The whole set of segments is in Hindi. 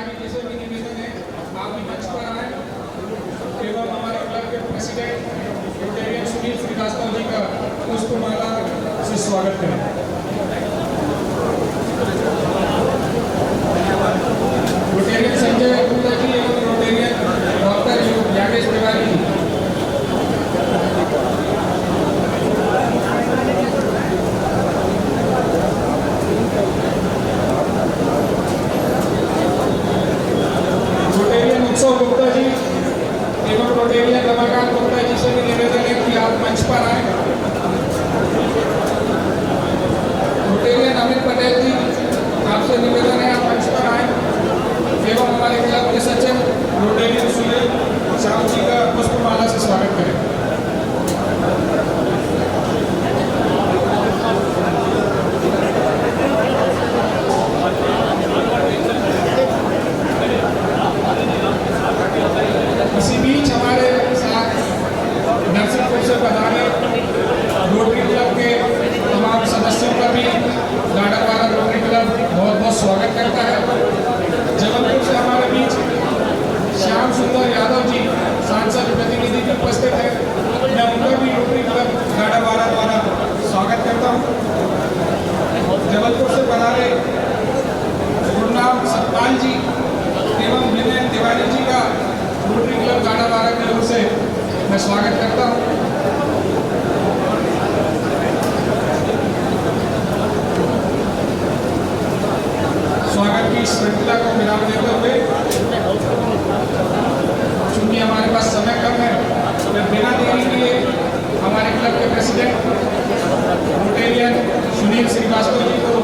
तिवारी से भी निवेदन है आप भी मंच पर आए एवं हमारे क्लब के प्रेसिडेंट रोटेरियन सुनील श्रीवास्तव जी का पुष्पमाला से स्वागत करें। रोटेरियन संजय गुप्ता जी एवं Rotarian doctor यागेश Tiwari ji. Rotarian उत्सव गुप्ता जी एवं रोटेरियन रमाकांत गुप्ता जी से भी निवेदन है कि आप मंच पर आए। रोटेरियन अमित पटेल जी आपसे निवेदन है आप मंच पर आए एवं हमारे क्लब के सचिव रोटेरियन सुनील श्याम जी का पुष्पमाला से स्वागत करें। इसी बीच हमारे साथ नरसिंहपुर से पधारे रोटरी क्लब के तमाम सदस्यों का भी गाड़ावाड़ा रोटरी क्लब बहुत बहुत स्वागत करता है। जबलपुर से हमारे बीच श्याम सुंदर यादव जी सांसद प्रतिनिधि भी उपस्थित है, मैं उनका भी रोटरी क्लब गाड़ावाड़ा द्वारा स्वागत करता हूँ। जबलपुर से पधारे गुरनाम सतपाल जी एवं विनय तिवारी जी का रोटरी क्लब गाड़ावाड़ा की ओर से मैं स्वागत करता हूँ। स्वागत की श्रृंखला को विराम देते हुए चूंकि हमारे पास समय कम है मैं बिना देरी किए हमारे क्लब के प्रेसिडेंट रोटेरियन सुनील श्रीवास्तव जी को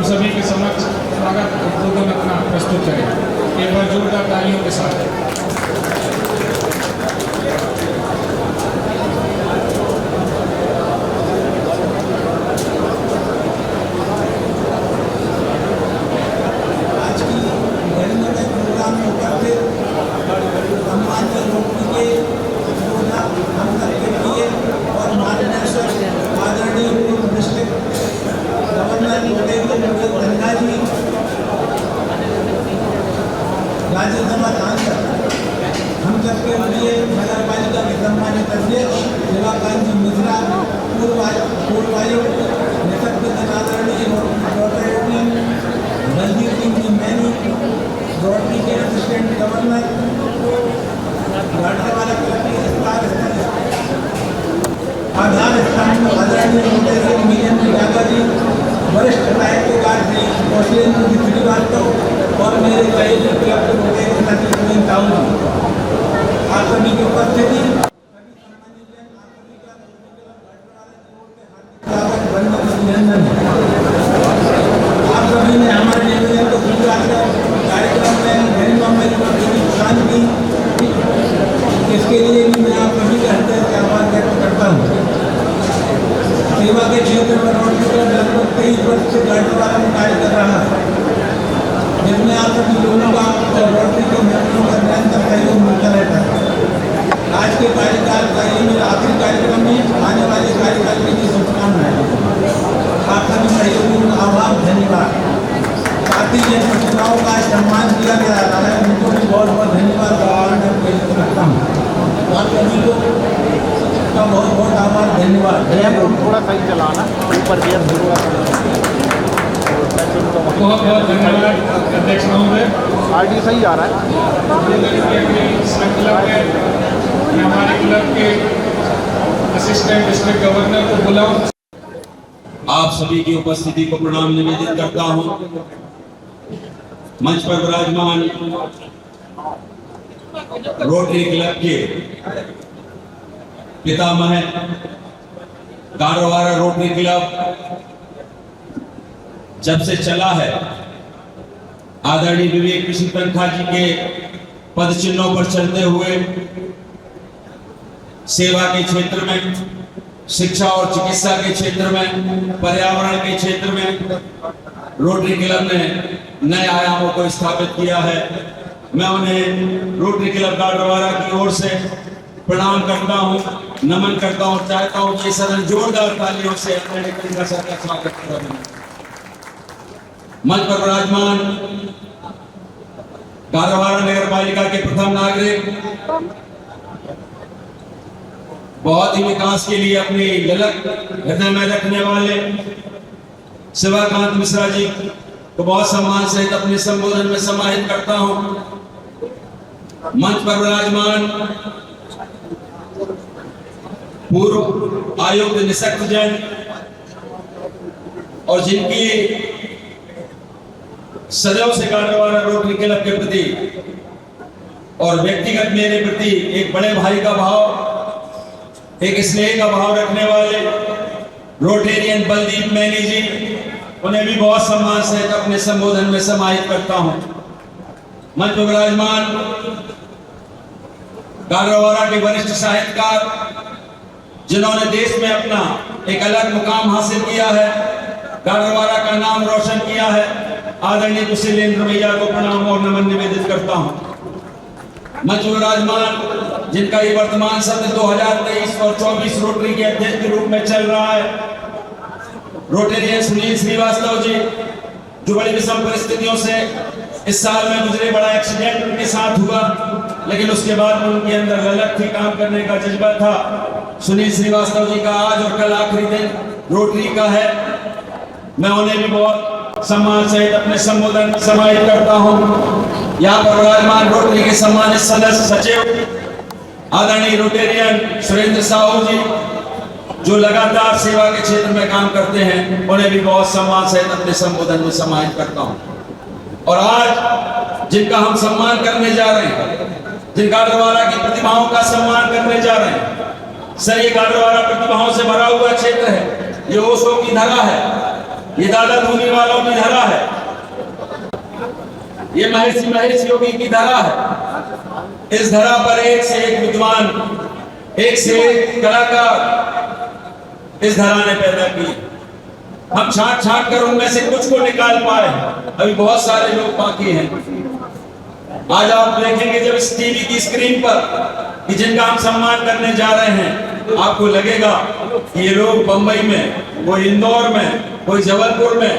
सभी के समक्ष स्वागत उद्बोधन अपना प्रस्तुत करें एक बार जोरदार तालियों के साथ। आज की गणतंत्र प्रोग्राम में उपस्थित सम्मानित लोगों के हम सबके लिए और मार्गदर्शक आदरणीय पूर्व डिस्ट्रिक्ट गवर्नर गंगा जी, राज्यसभा सांसद हम सबके लिए नगर पालिका के सम्मानित अध्यक्ष देवाकांत जी मिश्रा, पूर्व आयुक्त निसर्ग आदरणीय Rotarian Baljeet Singh ji many, rotary के असिस्टेंट गवर्नर, गाड़ावाड़ा क्लब के आधार स्तंभ आदरणीय रोटेरियन वीरेंद्र यादव जी, वरिष्ठ नायकों श्री कौशलेंद्र जी श्रीवास्तव और मेरे सहयोगी क्लब के रोटेरियन सचिव ताऊ जी, आप सभी की उपस्थिति आप सभी ने हमारे निवेदन को स्वीकार कर कार्यक्रम में गरीब शांति इसके लिए भी मैं आप सभी का हृदय से आभार व्यक्त करता हूँ। सेवा के क्षेत्र में रोटरी क्लब लगभग 23 वर्ष से गाड़ावाड़ा में कार्य कर रहा है, जिसमें आप सभी लोगों का और रोटरी के मेंबरों का निरंतर सहयोग मिलता रहता है। आज के कार्यकाल का ये मेरा आखिरी कार्यक्रम है, आने वाले कार्यकाल के लिए शुभकामनाएं। आप सभी सहयोगियों का आभार धन्यवाद। साथ ही जिन प्रतिभाओं का सम्मान किया जा रहा है उनको भी बहुत बहुत धन्यवाद करता हूँ। आप सभी को का बहुत बहुत आभार धन्यवाद। थोड़ा सही चलाना ऊपर गियर बहुत बहुत धन्यवाद अध्यक्ष महोदय। आरडी सही आ रहा है। श्रृंखला में हमारे क्लब के असिस्टेंट डिस्ट्रिक्ट गवर्नर को बुलाऊं। आप सभी की उपस्थिति को प्रणाम निवेदित करता हूं। मंच पर विराजमान रोटरी क्लब के पितामह गारोवारा रोटरी क्लब जब से चला है, आदरणीय विवेक कृष्ण तनखा जी के पद चिन्हों पर चलते हुए सेवा के क्षेत्र में, शिक्षा और चिकित्सा के क्षेत्र में, पर्यावरण के क्षेत्र में रोटरी क्लब ने नए आयामों को स्थापित किया है। मैं उन्हें रोटरी क्लब गाडरवारा की ओर से प्रणाम करता हूं, नमन करता हूं, चाहता हूं कि सदन जोरदार तालियों से आदरणीय तनखा सर का स्वागत करें। मंच पर विराजमान गाडरवारा नगर पालिका के प्रथम नागरिक, बहुत ही विकास के लिए अपनी ललक हृदय में रखने वाले शिवाकांत मिश्रा जी को बहुत सम्मान सहित अपने संबोधन में समाहित करता हूं। मंच पर विराजमान पूर्व आयुक्त निशक्त जैन और जिनकी सदैव से गाडरवारा रोटरी क्लब के प्रति और व्यक्तिगत मेरे प्रति एक बड़े भाई का भाव, एक स्नेह का भाव रखने वाले रोटेरियन बलदीप मैनी जी, उन्हें भी बहुत सम्मान सहित अपने संबोधन में समाहित करता हूं। मंच पर विराजमान गाडरवारा के वरिष्ठ साहित्यकार जिन्होंने देश में अपना एक अलग मुकाम हासिल किया है, गाडरवारा का नाम रोशन किया है, आदरणीय कुशलेंद्र भैया को प्रणाम और नमन निवेदित करता हूं। मंच पर विराजमान जिनका ये वर्तमान सत्र 2023 और 24 रोटरी के अध्यक्ष के रूप में चल रहा है, रोटेरियन सुनील श्रीवास्तव जी, जो बड़ी विषम परिस्थितियों से इस साल में गुजरे, बड़ा एक्सीडेंट उनके साथ हुआ, लेकिन उसके बाद उनके अंदर ललक थी, काम करने का जज्बा था। सुनील श्रीवास्तव जी का आज और कल आखिरी दिन रोटरी का है। मैं उन्हें भी बहुत सम्मान सहित अपने संबोधन में समाहित करता हूं। यहाँ पर विराजमान रोटरी के सम्मानित सदस्य सचिव आदरणीय रोटेरियन सुरेंद्र साहू जी, जो लगातार सेवा के क्षेत्र में काम करते हैं, उन्हें भी बहुत सम्मान सहित अपने संबोधन में समाहित करता हूं। और आज जिनका हम सम्मान करने जा रहे हैं, जिन गाडरवारा की प्रतिभाओं का सम्मान करने जा रहे हैं, सर, ये गाडरवारा प्रतिभाओं से भरा हुआ क्षेत्र है। ये ओशो की धरा है, ये दादा धूनी वालों की धरा है, ये महेश योगी की धरा है। इस धरा पर एक से एक विद्वान, एक से एक कलाकार इस धरा ने पैदा की। हम छांट छांट कर उनमें से कुछ को निकाल पाए, अभी बहुत सारे लोग बाकी हैं। आज आप देखेंगे जब इस टीवी की स्क्रीन पर कि जिनका हम सम्मान करने जा रहे हैं, आपको लगेगा कि ये लोग बंबई में, कोई इंदौर में, कोई जबलपुर में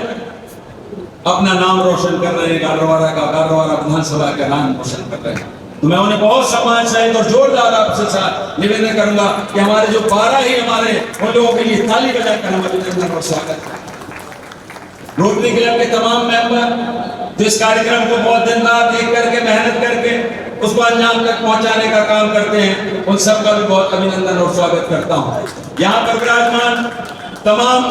अपना नाम रोशन कर रहे हैं, गाडरवारा का, गाडरवारा विधानसभा का नाम रोशन कर रहे हैं। तो मैं उन्हें बहुत सम्मान सहित और जोरदार आपसे निवेदन करूंगा कि हमारे जो 12 ही हमारे उन लोगों के लिए ताली बजाकर हम अभिनंदन और स्वागत करें। रोटरी क्लब के तमाम मेंबर जो इस कार्यक्रम को बहुत दिन रात एक करके मेहनत करके उसको अंजाम तक पहुंचाने का काम करते हैं, उन सबका भी बहुत अभिनंदन और स्वागत करता हूं। यहाँ पर विराजमान तमाम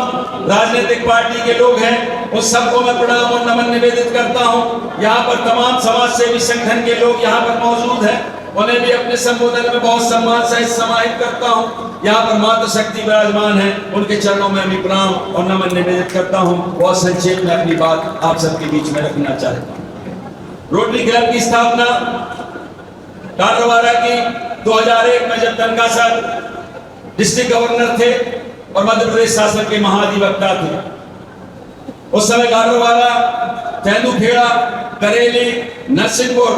राजनीतिक पार्टी के लोग हैं, उन सबको मैं प्रणाम और नमन निवेदित करता हूं। यहाँ पर तमाम समाज सेवी संगठन के लोग यहाँ पर मौजूद हैं, उन्हें भी अपने संबोधन में बहुत सम्मान सहित समाहित करता हूं। यहाँ पर मातृ शक्ति विराजमान है, उनके चरणों में भी प्रणाम और नमन निवेदित करता हूं। बहुत संक्षेप में अपनी बात आप सबके बीच में रखना चाहता हूं। रोटरी क्लब की स्थापना गाडरवारा की 2001 में जब तनखा सर डिस्ट्रिक्ट गवर्नर थे और मध्य प्रदेश शासन के महाधिवक्ता थे, उस समय गाडरवारा, तेंदुखेड़ा, करेली, नरसिंहपुर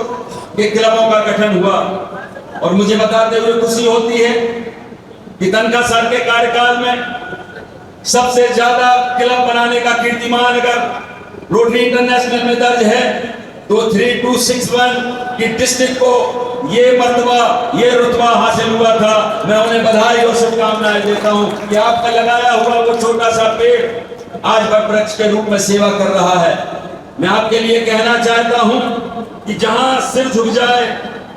के क्लबों का गठन हुआ। और मुझे बताते हुए खुशी होती है कि तनखा सर के कार्यकाल में सबसे ज्यादा क्लब बनाने का कीर्तिमान अगर रोटरी इंटरनेशनल में दर्ज है तो 3261 की डिस्ट्रिक्ट को ये मर्तबा, ये रुतबा हासिल हुआ था। मैं उन्हें बधाई और शुभकामनाएं देता हूं कि आपका लगाया हुआ वो छोटा सा पेड़ आज वृक्ष के रूप में सेवा कर रहा है। मैं आपके लिए कहना चाहता हूं कि जहां सिर झुक जाए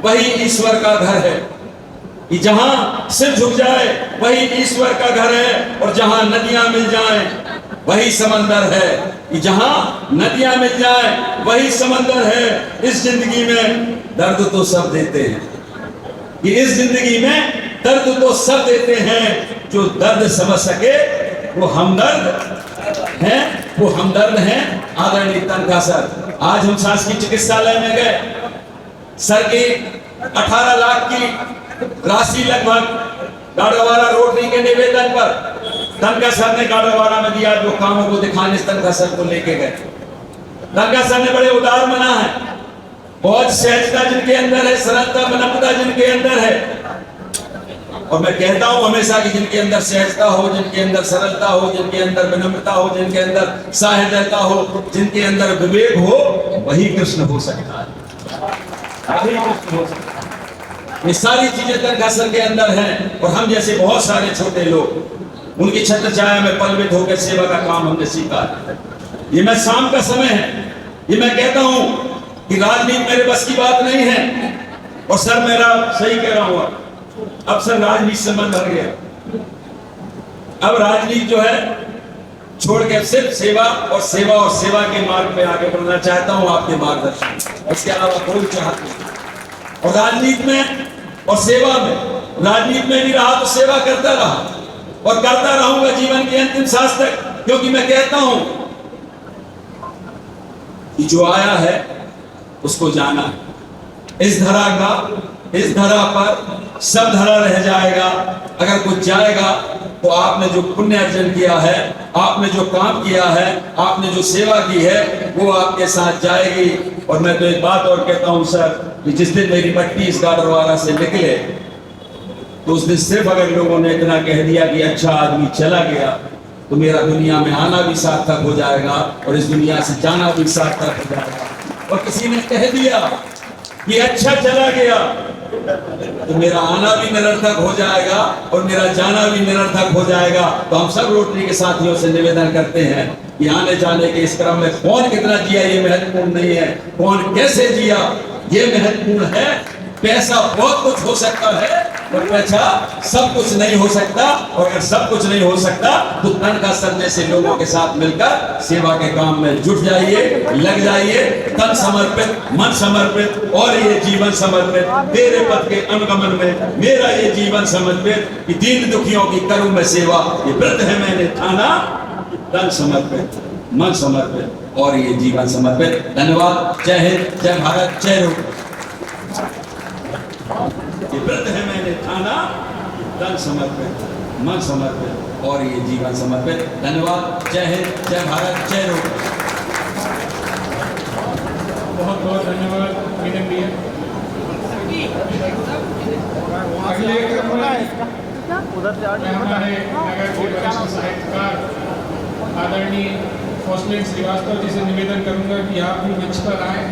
वही ईश्वर का घर है, कि जहां सिर झुक जाए वही ईश्वर का घर है, और जहां नदियां मिल जाएं वही समंदर है, कि जहां नदियां मिल जाए वही समंदर है। इस जिंदगी में दर्द तो सब देते हैं, कि इस जिंदगी में दर्द तो सब देते हैं, जो दर्द समझ सके वो हमदर्द हैं, वो हमदर्द हैं। आदरणीय तनखा सर, आज हम शासकीय चिकित्सालय में गए, सर की 18 लाख की राशि लगभग गाड़ावाला रोटरी के निवेदन पर तनखा सर ने गाड़ावाला में दिया। जो कामों को दिखाने तनखा सर को लेके गए, तनखा सर ने बड़े उदार मना है, बहुत सहजता जिनके अंदर है, सरलता विनम्रता जिनके अंदर है। और मैं कहता हूं हमेशा कि जिनके अंदर सहजता हो, जिनके अंदर सरलता हो, जिनके अंदर विनम्रता हो, जिनके अंदर साहृदयता हो, जिनके अंदर विवेक हो, वही कृष्ण हो सकता है, वही कृष्ण हो सकता है। ये सारी चीजें तनखा सर के अंदर हैं। और हम जैसे बहुत सारे छोटे लोग उनकी छत्र छाया में पलवित होकर सेवा का काम हमने सीखा। ये मैं शाम का समय है, ये मैं कहता हूं कि राजनीति मेरे बस की बात नहीं है। और सर मेरा सही कह रहा हूं, अब सर राजनीति से मन भर गया। अब राजनीति जो है छोड़ के सिर्फ सेवा और सेवा के मार्ग पे आगे बढ़ना चाहता हूं, आपके मार्गदर्शन, इसके अलावा कोई चाहत नहीं। और राजनीति में और सेवा में, राजनीति में भी रहा तो सेवा करता रहा और करता रहूंगा जीवन के अंतिम सांस तक, क्योंकि मैं कहता हूं कि जो आया है उसको जाना है। इस धरा पर सब धरा रह जाएगा। अगर कुछ जाएगा तो आपने जो पुण्य अर्जन किया है, आपने जो काम किया है, आपने जो सेवा की है, वो आपके साथ जाएगी। और मैं तो एक बात और कहता हूं सर, कि जिस दिन मेरी मट्टी इस गाड़रवाला से निकले, तो उस दिन सिर्फ अगर लोगों ने इतना कह दिया कि अच्छा आदमी चला गया, तो मेरा दुनिया में आना भी सार्थक हो जाएगा और इस दुनिया से जाना भी सार्थक हो जाएगा। और किसी ने कह दिया कि अच्छा चला गया, तो मेरा आना भी निरर्थक हो जाएगा और मेरा जाना भी निरर्थक हो जाएगा। तो हम सब रोटरी के साथियों से निवेदन करते हैं कि आने जाने के इस क्रम में कौन कितना जिया ये महत्वपूर्ण नहीं है, कौन कैसे जिया ये महत्वपूर्ण है। पैसा बहुत कुछ हो सकता है और पैसा सब कुछ नहीं हो सकता। और अगर सब कुछ नहीं हो सकता तो तनखा सर जैसे लोगों के साथ मिलकर सेवा के काम में जुट जाइए, लग जाइए, तन समर्पित, मन समर्पित और ये जीवन समर्पित। तेरे पद के अनुगमन में मेरा ये जीवन समर्पित, कि दीन दुखियों की करूं मैं सेवा, ये व्रत है मैंने ठाना। तन समर्पित, मन समर्पित और ये जीवन समर्पित। धन्यवाद। जय हिंद, जय भारत, जय रूप। ये व्रत है मैंने ठाना, तन समर्पित, मन समर्पित और ये जीवन समर्पित। धन्यवाद। जय हिंद, जय भारत, जय रूप। बहुत बहुत धन्यवाद मीनन भैया। अगले क्रम में हमारे नगर के वरिष्ठ साहित्यकार आदरणीय कौशलेंद्र श्रीवास्तव जी से निवेदन करूंगा कि आप भी मंच पर आए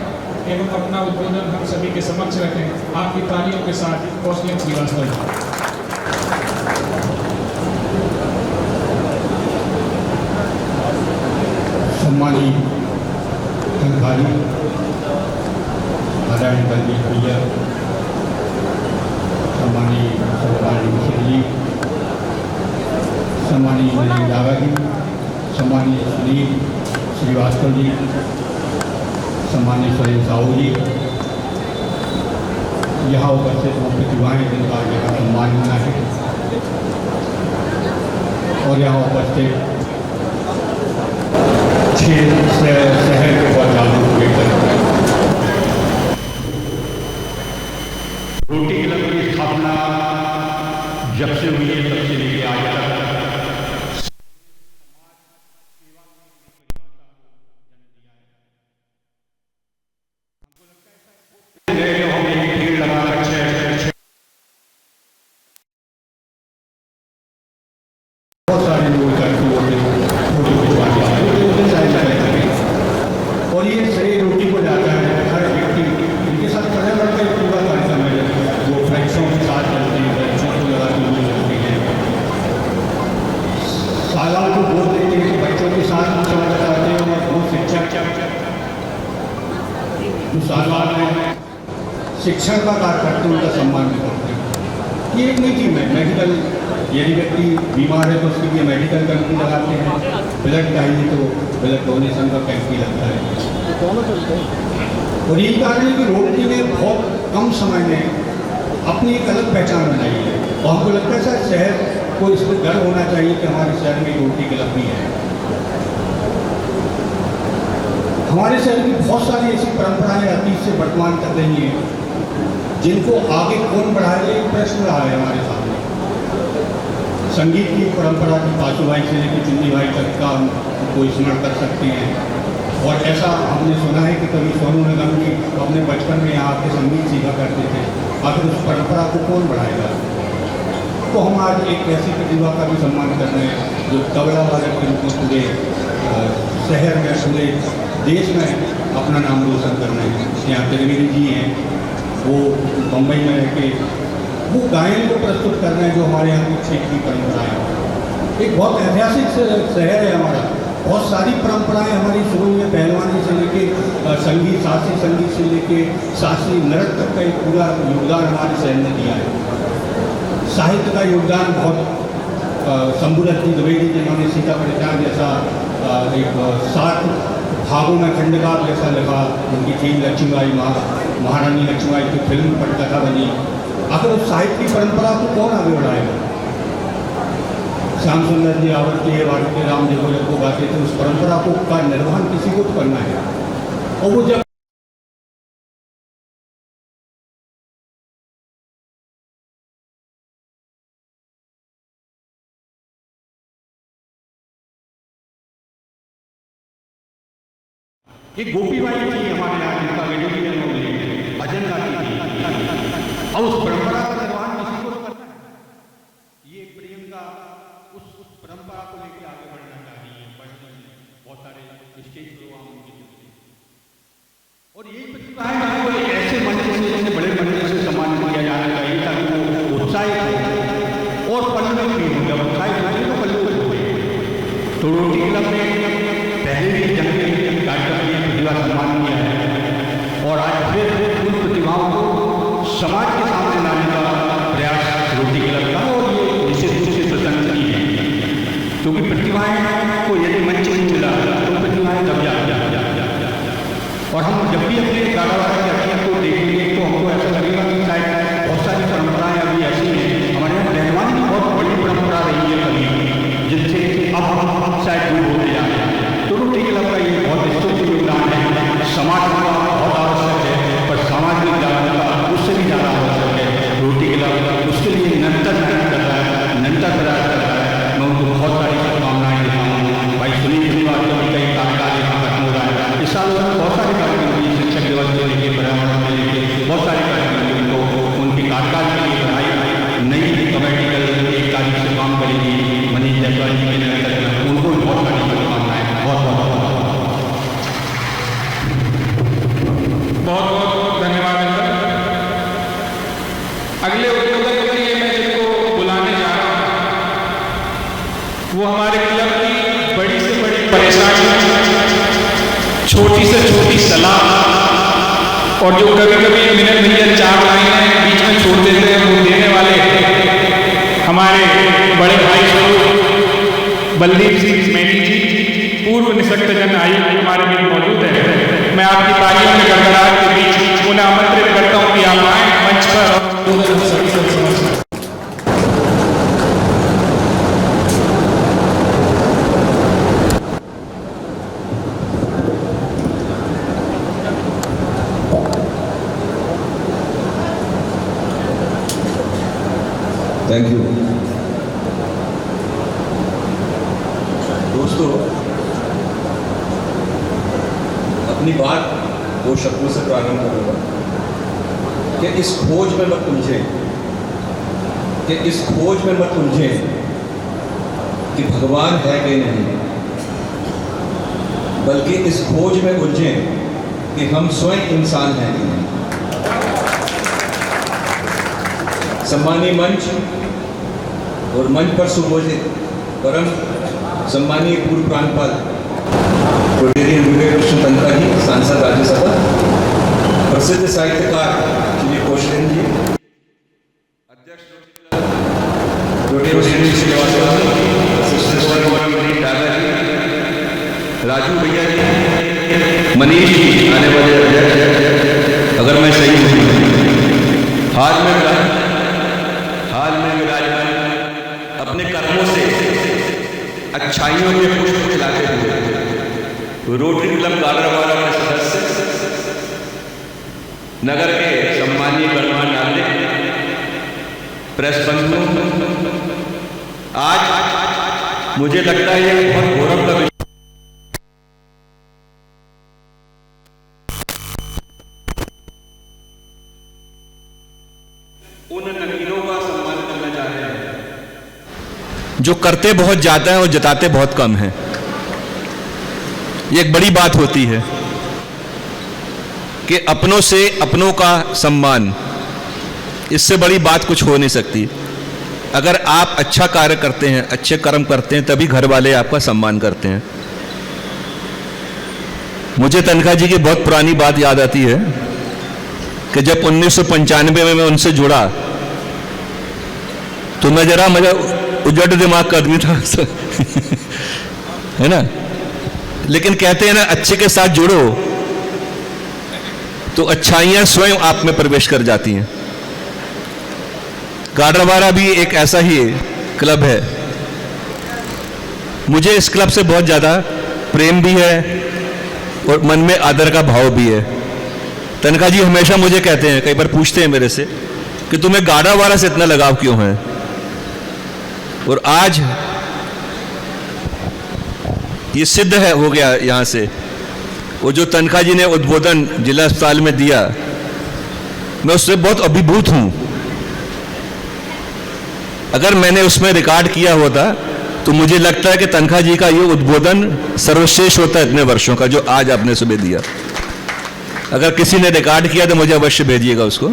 एवं अपना उद्बोधन हम सभी के समक्ष रखें। आपकी तालियों के साथ कौशलेंद्र श्रीवास्तव जी। सम्मानित अधिकारी आदरणीय बलदेव भैया, सम्मानित सरदार जी, सम्मानित नवीन दागा जी, सम्मानित सुनील श्रीवास्तव जी, सम्मानित सुरेश साहू जी, यहाँ उपस्थित वो प्रतिभाएँ जिनका यहाँ सम्मान होना है, और यहाँ उपस्थित शहर के बहुत जागरूक व्यक्ति। रोटी क्लब की स्थापना जब से हुई है तब से लेके आज तक बहुत सारे लोग और ये सही रोटी को जाता है। हर व्यक्ति इनके साथ खड़े बढ़ते पूरा कार्यक्रम है, वो फ्लैक्सों के साथ चलती है, फ्लैक्सों को लगाती हुई चलती है। सालान को बोल देते हैं, बच्चों के साथ चला बताते हैं और वो शिक्षक जो सालान में शिक्षण का कार्य करते हैं उनका सम्मान भी करते हैं। ये एक नीति में मेडिकल, यदि व्यक्ति बीमार है तो उसके लिए मेडिकल कैंप भी लगाते हैं, ब्लड चाहिए तो ब्लड डोनेशन का कैंप भी लगता है। और यही कारण है कि रोटरी ने बहुत कम समय में अपनी एक अलग पहचान बनाई है। और हमको लगता है सर शहर को इस पर गर्व होना चाहिए कि हमारे शहर में रोटरी क्लब भी है। हमारे शहर की बहुत सारी ऐसी परंपराएं अतीत से वर्तमान तक रही हैं, जिनको आगे कौन बढ़ाए, एक प्रश्न रहा है हमारे सामने। संगीत की परंपरा की पाशु भाई से लेकर चुन्नी भाई तक का हमको स्मरण कर सकते हैं। और ऐसा हमने सुना है कि कभी सोनू निगम जी अपने बचपन में यहाँ आके संगीत सीखा करते थे, आखिर उस परंपरा को कौन बढ़ाएगा। तो हम आज एक ऐसी प्रतिभा का भी सम्मान कर रहे हैं जो तबला वादक के रूप में पूरे शहर में, पूरे देश में अपना नाम रोशन कर रहे हैं। यहाँ त्रिवेदी जी हैं, वो बम्बई में रह के वो गायन को प्रस्तुत कर रहे हैं जो हमारे यहाँ की क्षेत्र की परंपरा है। एक बहुत ऐतिहासिक शहर है हमारा, बहुत सारी परंपराएं हमारी शुरू में पहलवानी से लेके संगीत, शास्त्रीय संगीत से लेके शास्त्रीय नृत्य तक का एक पूरा योगदान हमारे शहर ने दिया है। साहित्य का योगदान बहुत शंभुदत्त जी द्विवेदी जिन्होंने सीता परिचार जैसा एक 7 भागों में खंडकाव्य जैसा लिखा, उनकी थी लक्ष्मीबाई महारानी लक्ष्मीबाई की फिल्म पटकथा बनी। आखिर उस साहित्य की परंपरा को कौन आगे बढ़ाएगा। श्याम सुंदर जी आवृत्ति वार्तिक राम देवोलक को गाते थे, उस परंपरा को का निर्वहन किसी को तो करना है। और वो जब एक गोपी बाई थी हमारे यहाँ जिनका मेलोडियन में भजन गाती थी, और उस परंपरा का निर्वहन किसी को तो करना है। ये प्रियंका उस परंपरा को लेकर आगे बढ़ना चाहिए। बहुत सारे स्टेज प्रोग्राम उनके और यही प्रतिभाएं को एक ऐसे मंच से, बड़े मंच से सम्मानित किया जाना चाहिए ताकि वो उत्साहित हो और पल्लवित भी हो। जब उत्साहित होंगे तो पल्लवित होंगे। तो रोटरी क्लब ने पहले भी जंग कार्यक्रम में प्रतिभा सम्मान किया है और आज फिर उन प्रतिभाओं को समाज के सामने लाने का प्रयास रोटरी क्लब का, और ये निश्चित रूप से प्रशंसनीय है। क्योंकि प्रतिभाएं को यदि मंच नहीं मिला तो प्रतिभाएं दब जाती हैं। और हम जब भी अपने गाड़ावाड़ा की हड्डियों को देखेंगे तो हमको ऐसा लगेगा कि शायद बहुत सारी परंपराएं अभी ऐसी हैं। हमारे यहाँ पहलवानी की बहुत बड़ी परंपरा रही है कभी, जिनसे अब हम शायद दूर होते जा रहे हैं। तो रोटरी क्लब का ये बहुत स्तुत्य योगदान है। समाज का बहुत आवश्यक है, पर सामाजिक जागरूकता उससे भी ज़्यादा आवश्यक है। रोटरी क्लब उसके लिए निरंतर मेहनत कर रहा है, निरंतर प्रयास कर रहा है। मैं उनको बहुत सारी शुभकामनाएं देता हूँ। भाई सुनील श्रीवास्तव का भी कई कार्यकाल यहाँ खत्म हो रहा है। इस साल उन्होंने बहुत सारे कार्यक्रम किए, शिक्षक दिवस को लेकर, पर्यावरण को लेकर बहुत सारे कार्यक्रम उनको उनके कार्यकाल के लिए बढ़ाई। नई कमेटी कल 1 तारीख से काम करेगी, मनीष जायसवाल जी के नेतृत्व में, उनको भी बहुत सारी शुभकामनाएं। बहुत धन्यवाद अंकल। अगले उद्योगों के लिए मैं जिनको बुलाने जा रहा हूँ वो हमारे क्लब की बड़ी से बड़ी परेशानी, छोटी से छोटी सलाह और जो कभी कभी मिनट मिलियन 4 लाइनें बीच में छोड़ देते हैं, वो देने वाले हमारे बड़े भाई स्वरूप बलदीप सिंह मैनी जी, पूर्व निःशक्तजन आयुक्त हमारे बीच मौजूद है। मैं आपकी तालियों में गड़गड़ाहट के बीच उन्हें आमंत्रित करता हूँ कि आप आए मंच पर। थैंक यू दोस्तों। अपनी बात 2 शब्दों से प्रारंभ करूँगा कि इस खोज में मत उलझे, कि भगवान है कि नहीं, बल्कि इस खोज में उलझे कि हम स्वयं इंसान हैं कि नहीं। सम्मानीय मंच और मंच पर सुभोजित परम सम्मानीय पूर्व प्रांतपाल प्रोटेरियन विवेक कृष्ण तंत्रा जी, सांसद राज्यसभा, प्रसिद्ध साहित्यकार श्री कौशलेन जी, अध्यक्ष रोटरी श्रीवास्तव, राजू भैया जी, मनीष जी, आने वाले अध्यक्ष, अगर मैं सही हूँ, हाल में अच्छाइयों के पुष्प खिलाते हुए रोटरी क्लब गाडरवारा के सदस्य, नगर के सम्मानीय गणमान्य नागरिक, प्रेस बंधु, आज मुझे लगता है ये बहुत गौरव का विषय उन नगीनों का सम्मान करना चाह रहे हैं जो करते बहुत ज्यादा है और जताते बहुत कम है। ये एक बड़ी बात होती है कि अपनों से अपनों का सम्मान, इससे बड़ी बात कुछ हो नहीं सकती। अगर आप अच्छा कार्य करते हैं, अच्छे कर्म करते हैं, तभी घर वाले आपका सम्मान करते हैं। मुझे तनखा जी की बहुत पुरानी बात याद आती है कि जब 1995 में मैं उनसे जुड़ा तो मैं जरा उजड़ दिमाग का आदमी था है ना, लेकिन कहते हैं ना, अच्छे के साथ जुड़ो तो अच्छाइयां स्वयं आप में प्रवेश कर जाती हैं। गाडरवारा भी एक ऐसा ही क्लब है। मुझे इस क्लब से बहुत ज़्यादा प्रेम भी है और मन में आदर का भाव भी है। तनखा जी हमेशा मुझे कहते हैं, कई बार पूछते हैं मेरे से कि तुम्हें गाडरवारा से इतना लगाव क्यों है। और आज ये सिद्ध है, हो गया यहाँ से। वो जो तनखा जी ने उद्बोधन जिला अस्पताल में दिया, मैं उससे बहुत अभिभूत हूँ। अगर मैंने उसमें रिकॉर्ड किया होता तो मुझे लगता है कि तनखा जी का ये उद्बोधन सर्वश्रेष्ठ होता है इतने वर्षों का, जो आज आपने सुबह दिया। अगर किसी ने रिकॉर्ड किया तो मुझे अवश्य भेजिएगा उसको।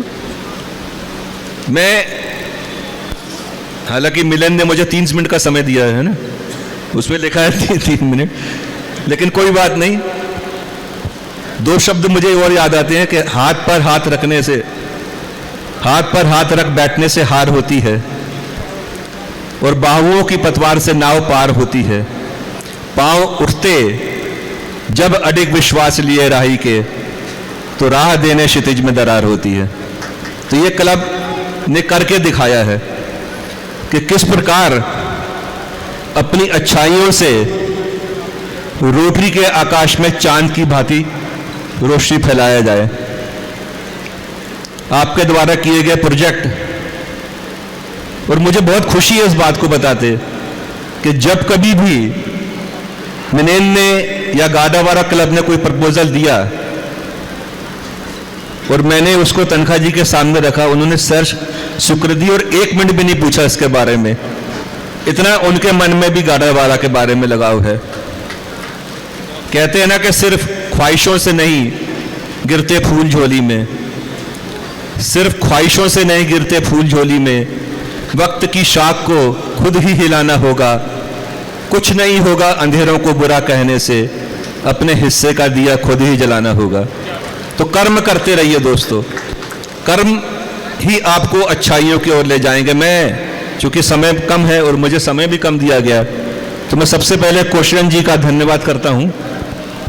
मैं, हालांकि मिलन ने मुझे 3 मिनट का समय दिया है ना, उसमें लिखा है 3 मिनट, लेकिन कोई बात नहीं। 2 शब्द मुझे और याद आते हैं कि हाथ पर हाथ रखने से, हाथ पर हाथ रख बैठने से हार होती है, और बाहुओं की पतवार से नाव पार होती है। पांव उठते जब अडिग विश्वास लिए राही के, तो राह देने क्षितिज में दरार होती है। तो ये क्लब ने करके दिखाया है कि किस प्रकार अपनी अच्छाइयों से रोटरी के आकाश में चांद की भांति रोशनी फैलाया जाए। आपके द्वारा किए गए प्रोजेक्ट, और मुझे बहुत खुशी है इस बात को बताते कि जब कभी भी मिनेन ने या गाडरवारा क्लब ने कोई प्रपोजल दिया और मैंने उसको तनखा जी के सामने रखा, उन्होंने सर शुक्र दी और 1 मिनट भी नहीं पूछा इसके बारे में। इतना उनके मन में भी गाडरवारा के बारे में लगाव है। कहते हैं ना कि सिर्फ ख्वाहिशों से नहीं गिरते फूल झोली में, सिर्फ ख्वाहिशों से नहीं गिरते फूल झोली में, वक्त की शाख को खुद ही हिलाना होगा। कुछ नहीं होगा अंधेरों को बुरा कहने से, अपने हिस्से का दिया खुद ही जलाना होगा। तो कर्म करते रहिए दोस्तों, कर्म ही आपको अच्छाइयों की ओर ले जाएंगे। मैं, चूंकि समय कम है और मुझे समय भी कम दिया गया, तो मैं सबसे पहले कौशलन जी का धन्यवाद करता हूं।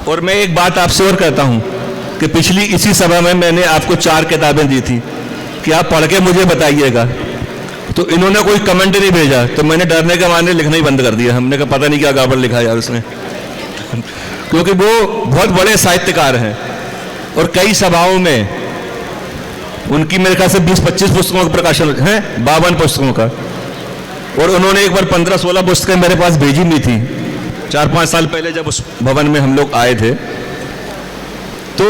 और मैं एक बात आपसे और कहता हूं कि पिछली इसी सभा में मैंने आपको 4 किताबें दी थी कि आप पढ़ के मुझे बताइएगा, तो इन्होंने कोई कमेंट नहीं भेजा, तो मैंने डरने के मारे लिखना ही बंद कर दिया। हमने कहा पता नहीं क्या गड़बड़ लिखा यार उसने क्योंकि वो बहुत बड़े साहित्यकार हैं और कई सभाओं में उनकी मेरे ख्याल से 20-25 पुस्तकों का प्रकाशन है, 52 पुस्तकों का। और उन्होंने एक बार 15-16 पुस्तकें मेरे पास भेजी भी थी 4-5 साल पहले जब उस भवन में हम लोग आए थे। तो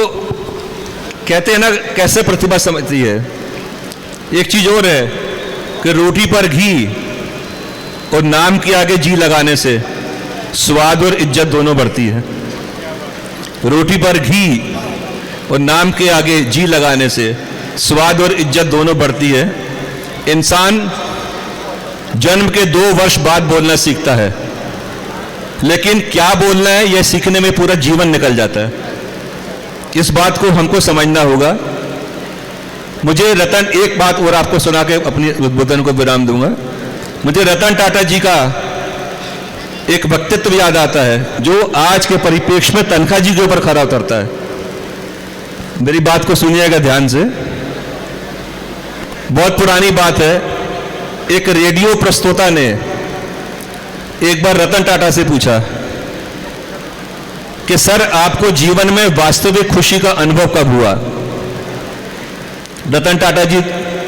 कहते हैं ना कैसे प्रतिभा समझती है। एक चीज और है कि रोटी पर घी और नाम के आगे जी लगाने से स्वाद और इज्जत दोनों बढ़ती है। रोटी पर घी और नाम के आगे जी लगाने से स्वाद और इज्जत दोनों बढ़ती है। इंसान जन्म के 2 वर्ष बाद बोलना सीखता है, लेकिन क्या बोलना है यह सीखने में पूरा जीवन निकल जाता है। इस बात को हमको समझना होगा। मुझे रतन, एक बात और आपको सुना के अपनी उद्बोधन को विराम दूंगा। मुझे रतन टाटा जी का एक व्यक्तित्व याद आता है जो आज के परिप्रेक्ष्य में तनखा जी के ऊपर खरा उतरता है। मेरी बात को सुनिएगा ध्यान से। बहुत पुरानी बात है। एक रेडियो प्रस्तोता ने एक बार रतन टाटा से पूछा कि सर आपको जीवन में वास्तविक खुशी का अनुभव कब हुआ? रतन टाटा जी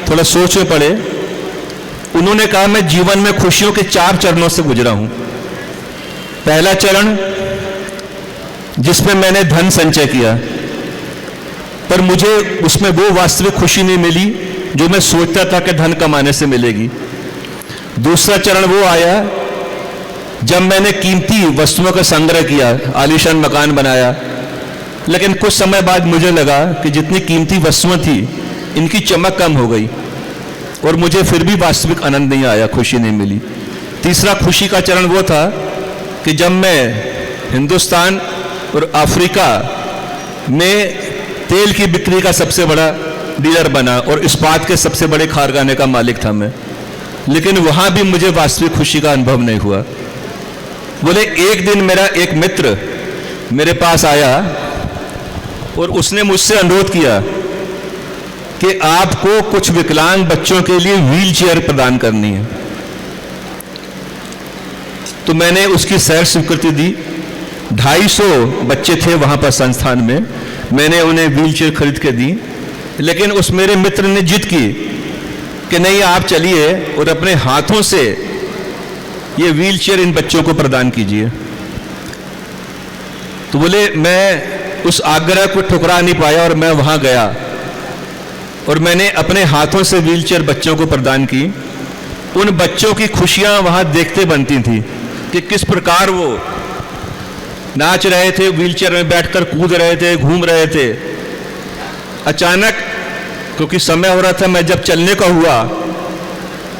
थोड़ा सोच में पड़े। उन्होंने कहा मैं जीवन में खुशियों के 4 चरणों से गुजरा हूं। पहला चरण जिसमें मैंने धन संचय किया, पर मुझे उसमें वो वास्तविक खुशी नहीं मिली जो मैं सोचता था कि धन कमाने से मिलेगी। दूसरा चरण वो आया जब मैंने कीमती वस्तुओं का संग्रह किया, आलीशान मकान बनाया, लेकिन कुछ समय बाद मुझे लगा कि जितनी कीमती वस्तुएं थी इनकी चमक कम हो गई और मुझे फिर भी वास्तविक आनंद नहीं आया, खुशी नहीं मिली। तीसरा खुशी का चरण वो था कि जब मैं हिंदुस्तान और अफ्रीका में तेल की बिक्री का सबसे बड़ा डीलर बना और इस्पात के सबसे बड़े कारखाने का मालिक था मैं, लेकिन वहां भी मुझे वास्तविक खुशी का अनुभव नहीं हुआ। बोले एक दिन मेरा एक मित्र मेरे पास आया और उसने मुझसे अनुरोध किया कि आपको कुछ विकलांग बच्चों के लिए व्हील चेयर प्रदान करनी है। तो मैंने उसकी सैर स्वीकृति दी। 250 बच्चे थे वहां पर संस्थान में, मैंने उन्हें व्हील चेयर खरीद के दी, लेकिन उस मेरे मित्र ने जिद की कि नहीं आप चलिए और अपने हाथों से ये व्हील चेयर इन बच्चों को प्रदान कीजिए। तो बोले मैं उस आग्रह को ठुकरा नहीं पाया और मैं वहां गया और मैंने अपने हाथों से व्हील चेयर बच्चों को प्रदान की। उन बच्चों की खुशियां वहां देखते बनती थी कि किस प्रकार वो नाच रहे थे, व्हील चेयर में बैठकर कूद रहे थे, घूम रहे थे। अचानक क्योंकि समय हो रहा था, मैं जब चलने का हुआ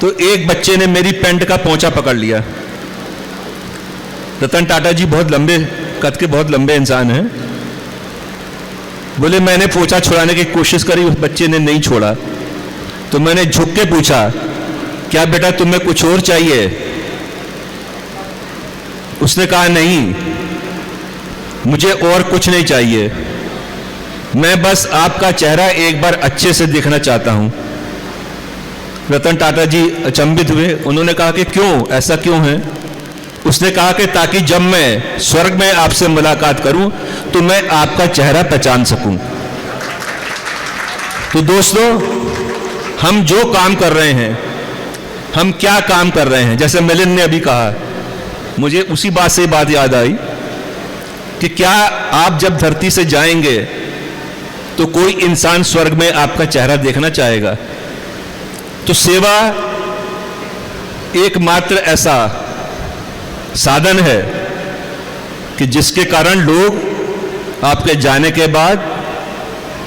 तो एक बच्चे ने मेरी पैंट का पोंचा पकड़ लिया। रतन टाटा जी बहुत लंबे कद के, बहुत लंबे इंसान हैं। बोले मैंने पोंचा छुड़ाने की कोशिश करी, उस बच्चे ने नहीं छोड़ा। तो मैंने झुक के पूछा क्या बेटा तुम्हें कुछ और चाहिए? उसने कहा नहीं, मुझे और कुछ नहीं चाहिए, मैं बस आपका चेहरा एक बार अच्छे से देखना चाहता हूं। रतन टाटा जी अचंभित हुए। उन्होंने कहा कि क्यों, ऐसा क्यों है? उसने कहा कि ताकि जब मैं स्वर्ग में आपसे मुलाकात करूं तो मैं आपका चेहरा पहचान सकूं। तो दोस्तों, हम जो काम कर रहे हैं, हम क्या काम कर रहे हैं, जैसे मिलिंद ने अभी कहा, मुझे उसी बात से बात याद आई कि क्या आप जब धरती से जाएंगे तो कोई इंसान स्वर्ग में आपका चेहरा देखना चाहेगा? तो सेवा एकमात्र ऐसा साधन है कि जिसके कारण लोग आपके जाने के बाद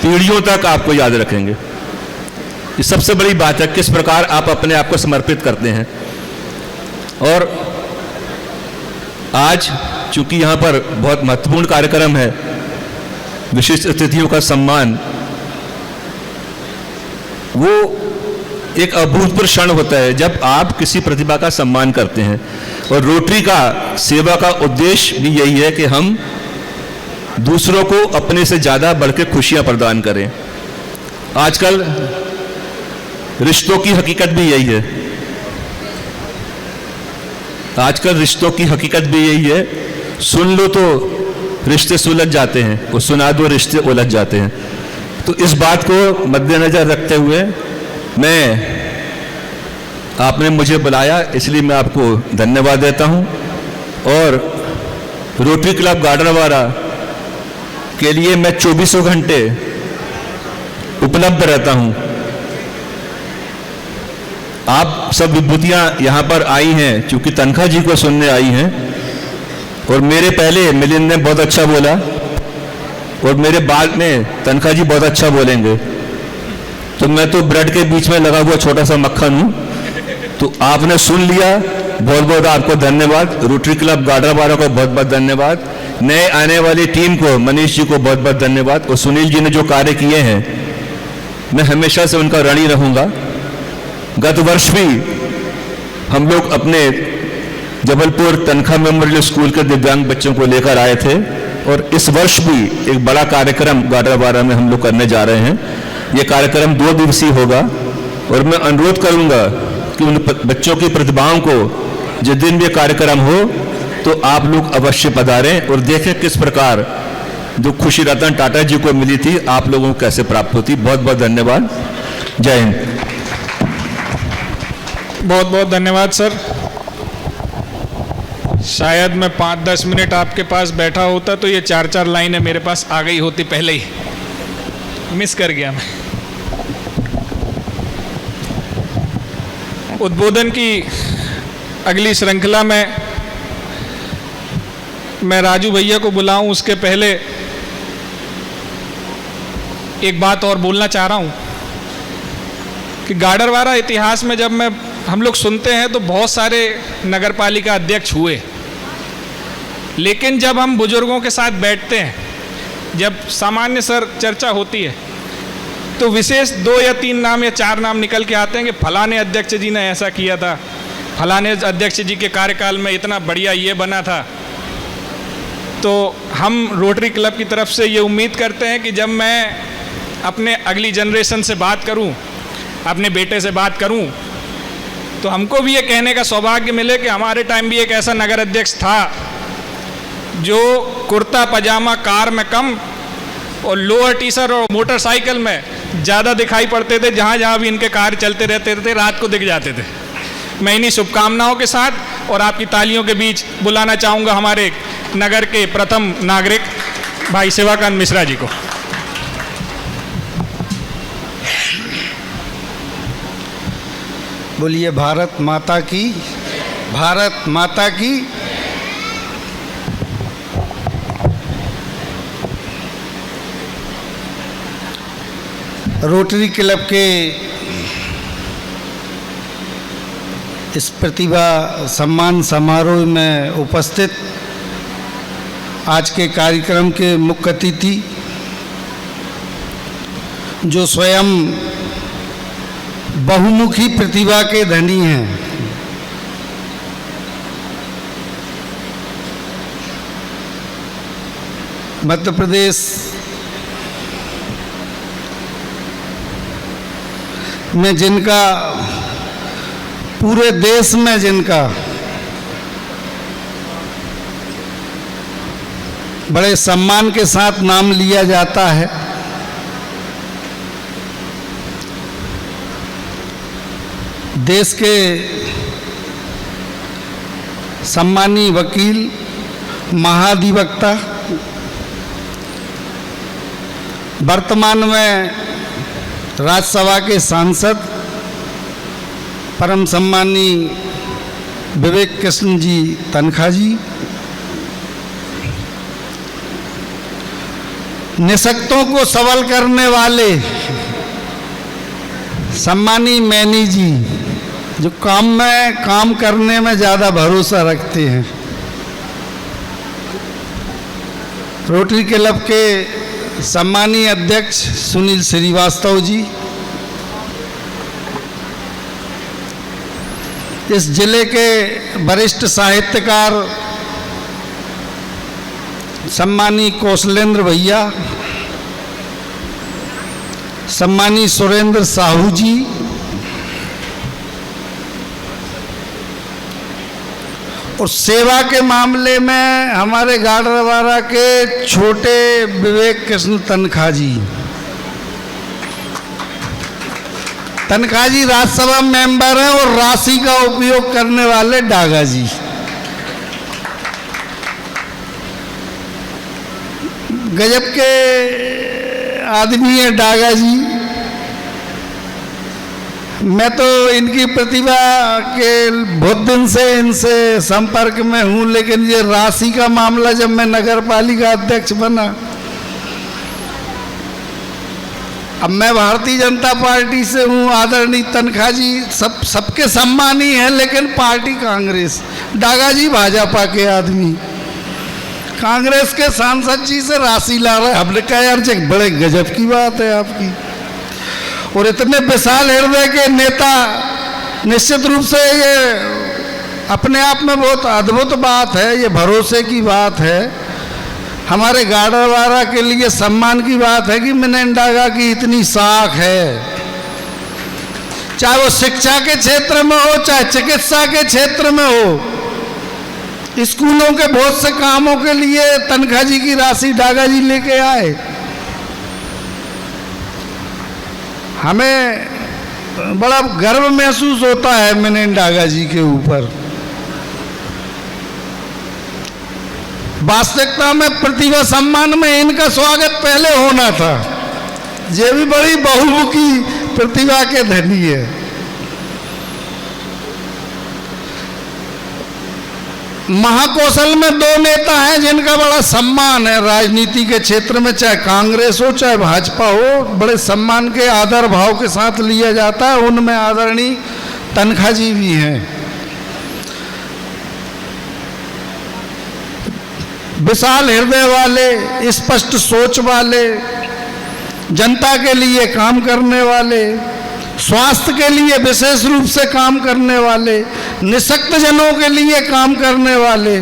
पीढ़ियों तक आपको याद रखेंगे। ये सबसे बड़ी बात है, किस प्रकार आप अपने आप को समर्पित करते हैं। और आज चूंकि यहां पर बहुत महत्वपूर्ण कार्यक्रम है, विशिष्ट अतिथियों का सम्मान, वो एक अभूतपूर्व क्षण होता है जब आप किसी प्रतिभा का सम्मान करते हैं। और रोटरी का सेवा का उद्देश्य भी यही है कि हम दूसरों को अपने से ज्यादा बढ़ के खुशियां प्रदान करें। आजकल रिश्तों की हकीकत भी यही है, आजकल रिश्तों की हकीकत भी यही है, सुन लो तो रिश्ते सुलझ जाते हैं और सुना दो रिश्ते उलझ जाते हैं। तो इस बात को मद्देनजर रखते हुए आपने मुझे बुलाया, इसलिए मैं आपको धन्यवाद देता हूं। और रोटरी क्लब गाडरवारा के लिए मैं 24 घंटे उपलब्ध रहता हूं। आप सब विभूतियां यहां पर आई हैं क्योंकि तनखा जी को सुनने आई हैं, और मेरे पहले मिलिंद ने बहुत अच्छा बोला और मेरे बाद में तनखा जी बहुत अच्छा बोलेंगे। तो मैं तो ब्रेड के बीच में लगा हुआ छोटा सा मक्खन हूं। तो आपने सुन लिया, बहुत बहुत आपको धन्यवाद। रोटरी क्लब गाडरवारा को बहुत बहुत धन्यवाद। नए आने वाली टीम को, मनीष जी को बहुत बहुत धन्यवाद। और सुनील जी ने जो कार्य किए हैं, मैं हमेशा से उनका ऋणी रहूंगा। गत वर्ष भी हम लोग अपने जबलपुर तनखा मेमोरियल स्कूल के दिव्यांग बच्चों को लेकर आए थे, और इस वर्ष भी एक बड़ा कार्यक्रम गाडरवारा में हम लोग करने जा रहे हैं। ये कार्यक्रम 2 दिवसीय होगा, और मैं अनुरोध करूंगा कि उन बच्चों की प्रतिभाओं को जिस दिन भी कार्यक्रम हो तो आप लोग अवश्य पधारें और देखें किस प्रकार जो खुशी रतन टाटा जी को मिली थी आप लोगों को कैसे प्राप्त होती। बहुत बहुत धन्यवाद। जय हिंद। बहुत बहुत धन्यवाद सर। शायद मैं 5-10 मिनट आपके पास बैठा होता तो ये 4-4 लाइनें मेरे पास आ गई होती पहले ही, मिस कर गया मैं। उद्बोधन की अगली श्रृंखला में मैं राजू भैया को बुलाऊं उसके पहले एक बात और बोलना चाह रहा हूं कि गाडरवारा इतिहास में जब हम लोग सुनते हैं तो बहुत सारे नगर पालिका अध्यक्ष हुए, लेकिन जब हम बुजुर्गों के साथ बैठते हैं, जब सामान्य सर चर्चा होती है तो विशेष 2 या 3 नाम या 4 नाम निकल के आते हैं कि फलाने अध्यक्ष जी ने ऐसा किया था, फलाने अध्यक्ष जी के कार्यकाल में इतना बढ़िया ये बना था। तो हम रोटरी क्लब की तरफ से ये उम्मीद करते हैं कि जब मैं अपने अगली जनरेशन से बात करूं, अपने बेटे से बात करूं, तो हमको भी ये कहने का सौभाग्य मिले कि हमारे टाइम भी एक ऐसा नगर अध्यक्ष था जो कुर्ता पजामा कार में कम और लोअर टी शर्ट और मोटरसाइकिल में ज़्यादा दिखाई पड़ते थे। जहाँ जहाँ भी इनके कार्य चलते रहते थे रात को दिख जाते थे। मैं इन्हीं शुभकामनाओं के साथ और आपकी तालियों के बीच बुलाना चाहूँगा हमारे नगर के प्रथम नागरिक भाई शिवाकांत मिश्रा जी को। बोलिए भारत माता की, भारत माता की। रोटरी क्लब के इस प्रतिभा सम्मान समारोह में उपस्थित आज के कार्यक्रम के मुख्य अतिथि जो स्वयं बहुमुखी प्रतिभा के धनी हैं, मध्य प्रदेश में जिनका, पूरे देश में जिनका बड़े सम्मान के साथ नाम लिया जाता है, देश के सम्मानीय वकील, महाधिवक्ता, वर्तमान में राज्यसभा के सांसद परम सम्मानीय विवेक कृष्ण जी तनखा जी, निशक्तों को सबल करने वाले सम्मानीय मैनी जी जो काम करने में ज़्यादा भरोसा रखते हैं, रोटरी क्लब के सम्मानीय अध्यक्ष सुनील श्रीवास्तव जी, इस जिले के वरिष्ठ साहित्यकार सम्मानीय कौशलेंद्र भैया, सम्मानीय सुरेंद्र साहू जी, और सेवा के मामले में हमारे गाडरवारा के छोटे विवेक कृष्ण तनखा जी। तनखा जी राज्यसभा मेंबर हैं और राशि का उपयोग करने वाले डागा जी। गजब के आदमी है डागा जी। मैं तो इनकी प्रतिभा के बहुत दिन से इनसे संपर्क में हूँ, लेकिन ये राशि का मामला जब मैं नगर पालिका अध्यक्ष बना, अब मैं भारतीय जनता पार्टी से हूँ, आदरणीय तनखा जी सबके सम्मानी हैं, लेकिन पार्टी कांग्रेस, डागा जी भाजपा के आदमी, कांग्रेस के सांसद जी से राशि ला रहे। हमने कहा यार जी बड़े गजब की बात है आपकी, और इतने विशाल हृदय के नेता, निश्चित रूप से ये अपने आप में बहुत अद्भुत बात है, ये भरोसे की बात है, हमारे गाडरवारा के लिए सम्मान की बात है कि मिनेंडागा की इतनी साख है चाहे वो शिक्षा के क्षेत्र में हो, चाहे चिकित्सा के क्षेत्र में हो, स्कूलों के बहुत से कामों के लिए तनख्वाह जी की राशि डागा जी लेके आए। हमें बड़ा गर्व महसूस होता है मिनेंद डागा जी के ऊपर। वास्तविकता में प्रतिभा सम्मान में इनका स्वागत पहले होना था। ये भी बड़ी बहुमुखी प्रतिभा के धनी है। महाकौशल में दो नेता हैं जिनका बड़ा सम्मान है राजनीति के क्षेत्र में, चाहे कांग्रेस हो चाहे भाजपा हो, बड़े सम्मान के आदर भाव के साथ लिया जाता है। उनमें आदरणीय तनख्वाह जी भी हैं। विशाल हृदय वाले, स्पष्ट सोच वाले, जनता के लिए काम करने वाले, स्वास्थ्य के लिए विशेष रूप से काम करने वाले, निःशक्त जनों के लिए काम करने वाले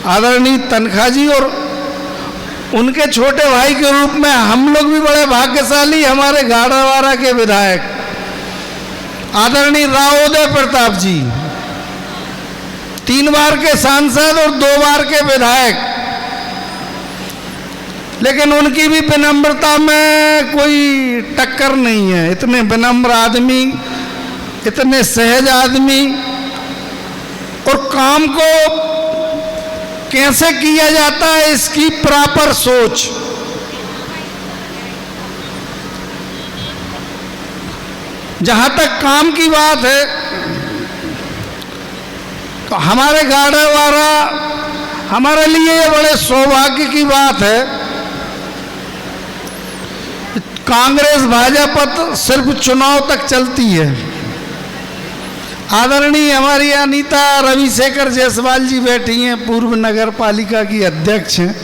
आदरणीय तनख्वाह जी, और उनके छोटे भाई के रूप में हम लोग भी बड़े भाग्यशाली, हमारे गाड़ावाड़ा के विधायक आदरणीय राव उदय प्रताप जी, 3 बार के सांसद और 2 बार के विधायक, लेकिन उनकी भी विनम्रता में कोई टक्कर नहीं है। इतने विनम्र आदमी, इतने सहज आदमी, और काम को कैसे किया जाता है इसकी प्रॉपर सोच। जहां तक काम की बात है तो हमारे गाड़ावाड़ा, हमारे लिए ये बड़े सौभाग्य की बात है। कांग्रेस भाजपा तो सिर्फ चुनाव तक चलती है। आदरणीय हमारी अनीता रविशेखर जायसवाल जी बैठी हैं, पूर्व नगर पालिका की अध्यक्ष हैं।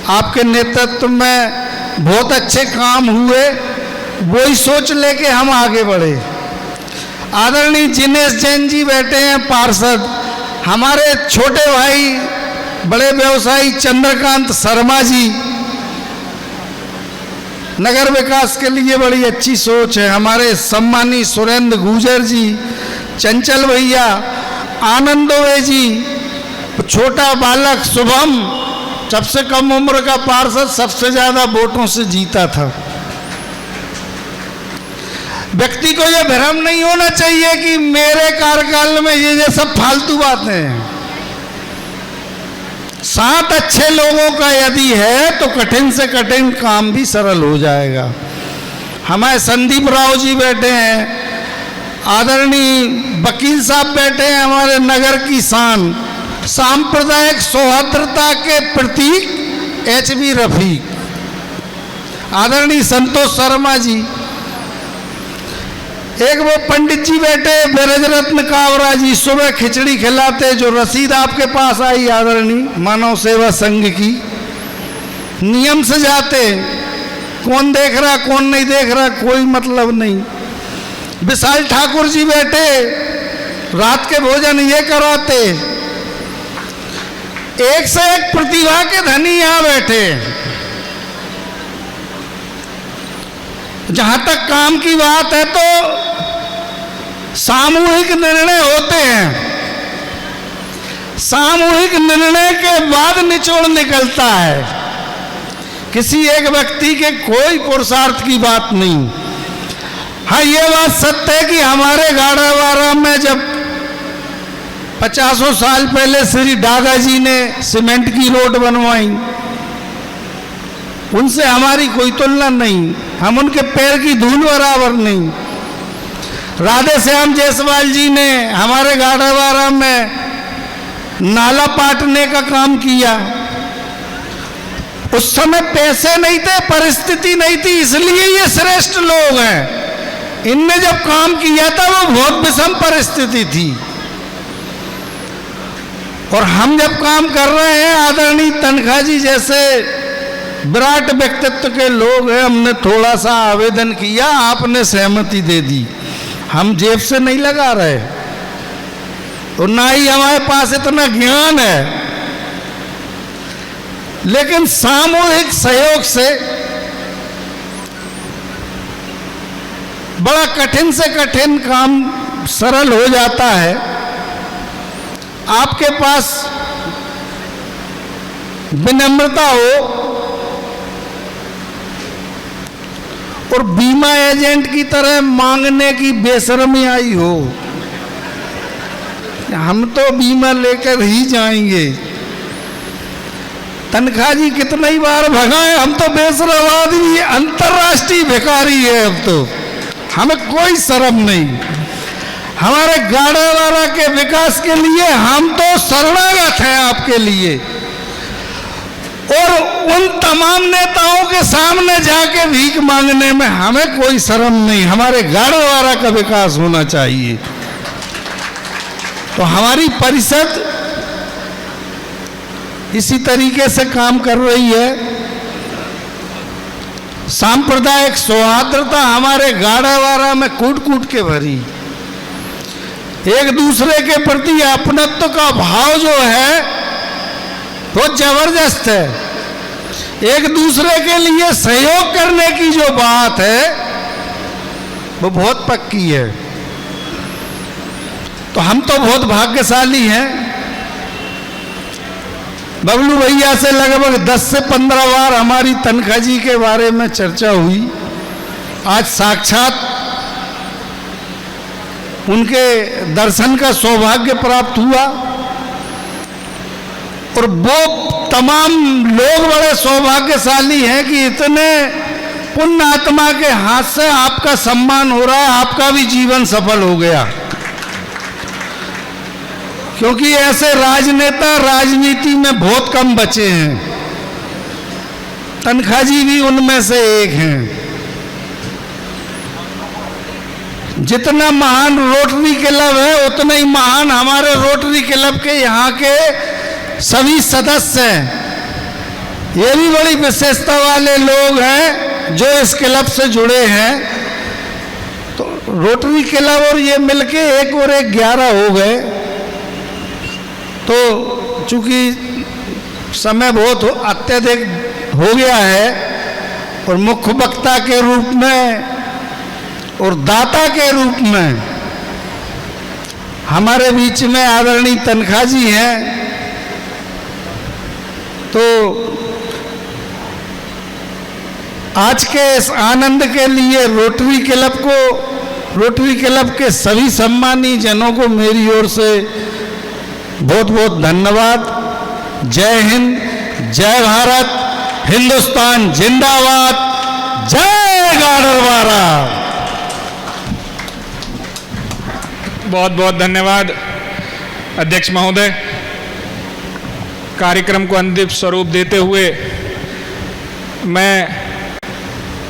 आपके नेतृत्व में बहुत अच्छे काम हुए, वही सोच लेके हम आगे बढ़े। आदरणीय जिनेश जैन जी बैठे हैं, पार्षद। हमारे छोटे भाई बड़े व्यवसायी चंद्रकांत शर्मा जी, नगर विकास के लिए बड़ी अच्छी सोच है। हमारे सम्मानी सुरेंद्र गुर्जर जी, चंचल भैया, आनंदोवे जी, छोटा बालक शुभम, सबसे कम उम्र का पार्षद, सबसे ज्यादा वोटों से जीता था। व्यक्ति को यह भ्रम नहीं होना चाहिए कि मेरे कार्यकाल में ये सब फालतू बातें हैं। 7 अच्छे लोगों का यदि है तो कठिन से कठिन काम भी सरल हो जाएगा। हमारे संदीप राव जी बैठे हैं, आदरणीय वकील साहब बैठे हैं, हमारे नगर की शान, सांप्रदायिक सौहार्दता के प्रतीक HB रफीक, आदरणीय संतोष शर्मा जी, एक वो पंडित जी बैठे ब्रज रत्न कावरा जी, सुबह खिचड़ी खिलाते, जो रसीद आपके पास आई आदरणीय मानव सेवा संघ की, नियम से जाते, कौन देख रहा कौन नहीं देख रहा कोई मतलब नहीं। विशाल ठाकुर जी बैठे, रात के भोजन ये कराते। एक से एक प्रतिभा के धनी यहां बैठे। जहां तक काम की बात है तो सामूहिक निर्णय होते हैं, सामूहिक निर्णय के बाद निचोड़ निकलता है। किसी एक व्यक्ति के कोई पुरुषार्थ की बात नहीं। हाँ, ये बात सत्य है कि हमारे गाड़ावाड़ा में जब 50 साल पहले श्री डागा जी ने सीमेंट की रोड बनवाई, उनसे हमारी कोई तुलना नहीं, हम उनके पैर की धूल बराबर नहीं। राधे श्याम जायसवाल जी ने हमारे गाड़ावाड़ा में नाला पाटने का काम किया। उस समय पैसे नहीं थे, परिस्थिति नहीं थी, इसलिए ये श्रेष्ठ लोग हैं। इनने जब काम किया था वो बहुत विषम परिस्थिति थी, और हम जब काम कर रहे हैं, आदरणीय तनख्वाह जी जैसे विराट व्यक्तित्व के लोग हैं, हमने थोड़ा सा आवेदन किया, आपने सहमति दे दी। हम जेब से नहीं लगा रहे और ना ही हमारे पास इतना ज्ञान है, लेकिन सामूहिक सहयोग से बड़ा कठिन से कठिन काम सरल हो जाता है। आपके पास विनम्रता हो और बीमा एजेंट की तरह मांगने की बेशर्मी आई हो, हम तो बीमा लेकर ही जाएंगे। तनखा जी कितना ही बार भगाए, हम तो बेशरम आदमी, अंतर्राष्ट्रीय भिखारी है। अब तो हमें कोई शर्म नहीं। हमारे गाड़ेवाला के विकास के लिए हम तो शरणागत हैं आपके लिए। और उन तमाम नेताओं के सामने जाके भीख मांगने में हमें कोई शर्म नहीं। हमारे गाड़ेवाला का विकास होना चाहिए। तो हमारी परिषद इसी तरीके से काम कर रही है। सांप्रदायिक सौहार्दता हमारे गाड़ावाड़ा में कूट कूट के भरी। एक दूसरे के प्रति अपनत्व का भाव जो है वो जबरदस्त है। एक दूसरे के लिए सहयोग करने की जो बात है वो बहुत पक्की है। तो हम तो बहुत भाग्यशाली हैं। बबलू भैया से लगभग 10 से 15 बार हमारी तनखा जी के बारे में चर्चा हुई। आज साक्षात उनके दर्शन का सौभाग्य प्राप्त हुआ और वो तमाम लोग बड़े सौभाग्यशाली हैं कि इतने पुण्य आत्मा के हाथ से आपका सम्मान हो रहा है। आपका भी जीवन सफल हो गया, क्योंकि ऐसे राजनेता राजनीति में बहुत कम बचे हैं। तनखा जी भी उनमें से एक हैं। जितना महान रोटरी क्लब है उतना ही महान हमारे रोटरी क्लब के यहाँ के सभी सदस्य हैं। ये भी बड़ी विशेषता वाले लोग हैं जो इस क्लब से जुड़े हैं। तो रोटरी क्लब और ये मिलके 1 और 1 11 हो गए। तो चूंकि समय बहुत अत्यधिक हो गया है और मुख्य वक्ता के रूप में और दाता के रूप में हमारे बीच में आदरणीय तनखा जी हैं, तो आज के इस आनंद के लिए रोटरी क्लब के सभी सम्मानीय जनों को मेरी ओर से बहुत बहुत धन्यवाद। जय हिंद, जय भारत, हिंदुस्तान जिंदाबाद, जय गाडरवारा। बहुत बहुत धन्यवाद अध्यक्ष महोदय। कार्यक्रम को अंतिम स्वरूप देते हुए मैं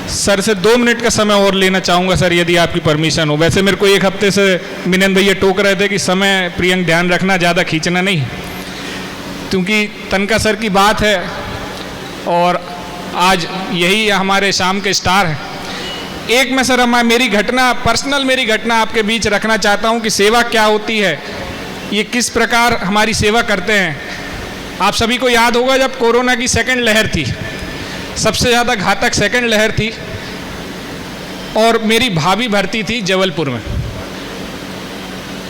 सर से 2 मिनट का समय और लेना चाहूँगा सर, यदि आपकी परमिशन हो। वैसे मेरे को 1 हफ्ते से मिनन भैया टोक रहे थे कि समय प्रियंक ध्यान रखना, ज़्यादा खींचना नहीं, क्योंकि तनखा सर की बात है और आज यही हमारे शाम के स्टार हैं। एक मैं सर मेरी घटना आपके बीच रखना चाहता हूँ कि सेवा क्या होती है, ये किस प्रकार हमारी सेवा करते हैं। आप सभी को याद होगा जब कोरोना की 2nd लहर थी, सबसे ज़्यादा घातक 2nd लहर थी, और मेरी भाभी भर्ती थी जबलपुर में।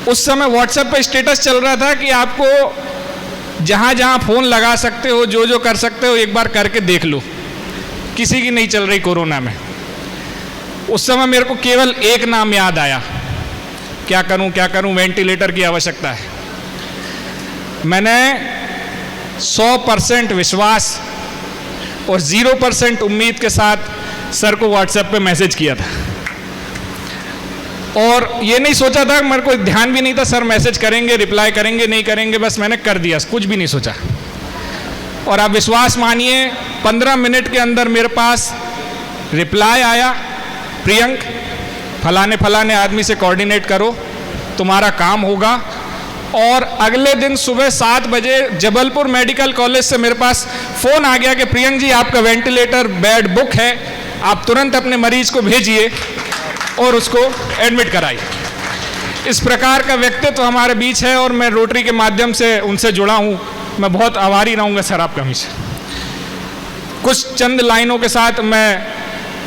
उस समय व्हाट्सएप पे स्टेटस चल रहा था कि आपको जहाँ जहाँ फ़ोन लगा सकते हो, जो जो कर सकते हो, एक बार करके देख लो। किसी की नहीं चल रही कोरोना में। उस समय मेरे को केवल एक नाम याद आया, क्या करूं, वेंटिलेटर की आवश्यकता है। मैंने 100% विश्वास और 0% उम्मीद के साथ सर को व्हाट्सएप पे मैसेज किया था, और ये नहीं सोचा था, मेरे को ध्यान भी नहीं था सर मैसेज करेंगे, रिप्लाई करेंगे, नहीं करेंगे, बस मैंने कर दिया, कुछ भी नहीं सोचा। और आप विश्वास मानिए 15 मिनट के अंदर मेरे पास रिप्लाई आया, प्रियंक फलाने आदमी से कोऑर्डिनेट करो, तुम्हारा काम होगा। और अगले दिन सुबह 7 बजे जबलपुर मेडिकल कॉलेज से मेरे पास फ़ोन आ गया कि प्रियंक जी आपका वेंटिलेटर बेड बुक है, आप तुरंत अपने मरीज को भेजिए और उसको एडमिट कराइए। इस प्रकार का व्यक्तित्व हमारे बीच है और मैं रोटरी के माध्यम से उनसे जुड़ा हूँ। मैं बहुत आभारी रहूँगा सर आपका हमेशा। कुछ चंद लाइनों के साथ मैं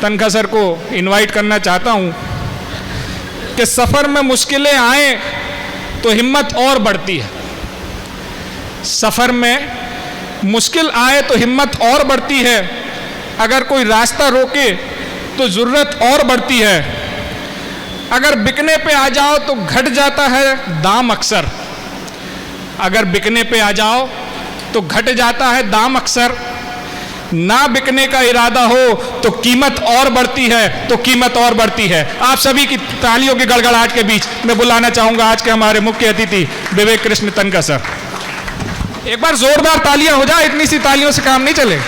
तनखा सर को इनवाइट करना चाहता हूँ कि सफ़र में मुश्किलें आए तो हिम्मत और बढ़ती है। सफ़र में मुश्किल आए तो हिम्मत और बढ़ती है। अगर कोई रास्ता रोके तो ज़रूरत और बढ़ती है। अगर बिकने पे आ जाओ तो घट जाता है दाम अक्सर। अगर बिकने पे आ जाओ तो घट जाता है दाम अक्सर। ना बिकने का इरादा हो तो कीमत और बढ़ती है, तो कीमत और बढ़ती है। आप सभी की तालियों की गड़गड़ाहट के बीच मैं बुलाना चाहूंगा आज के हमारे मुख्य अतिथि विवेक कृष्ण तनखा सर। एक बार जोरदार तालियां हो जाए, इतनी सी तालियों से काम नहीं चले।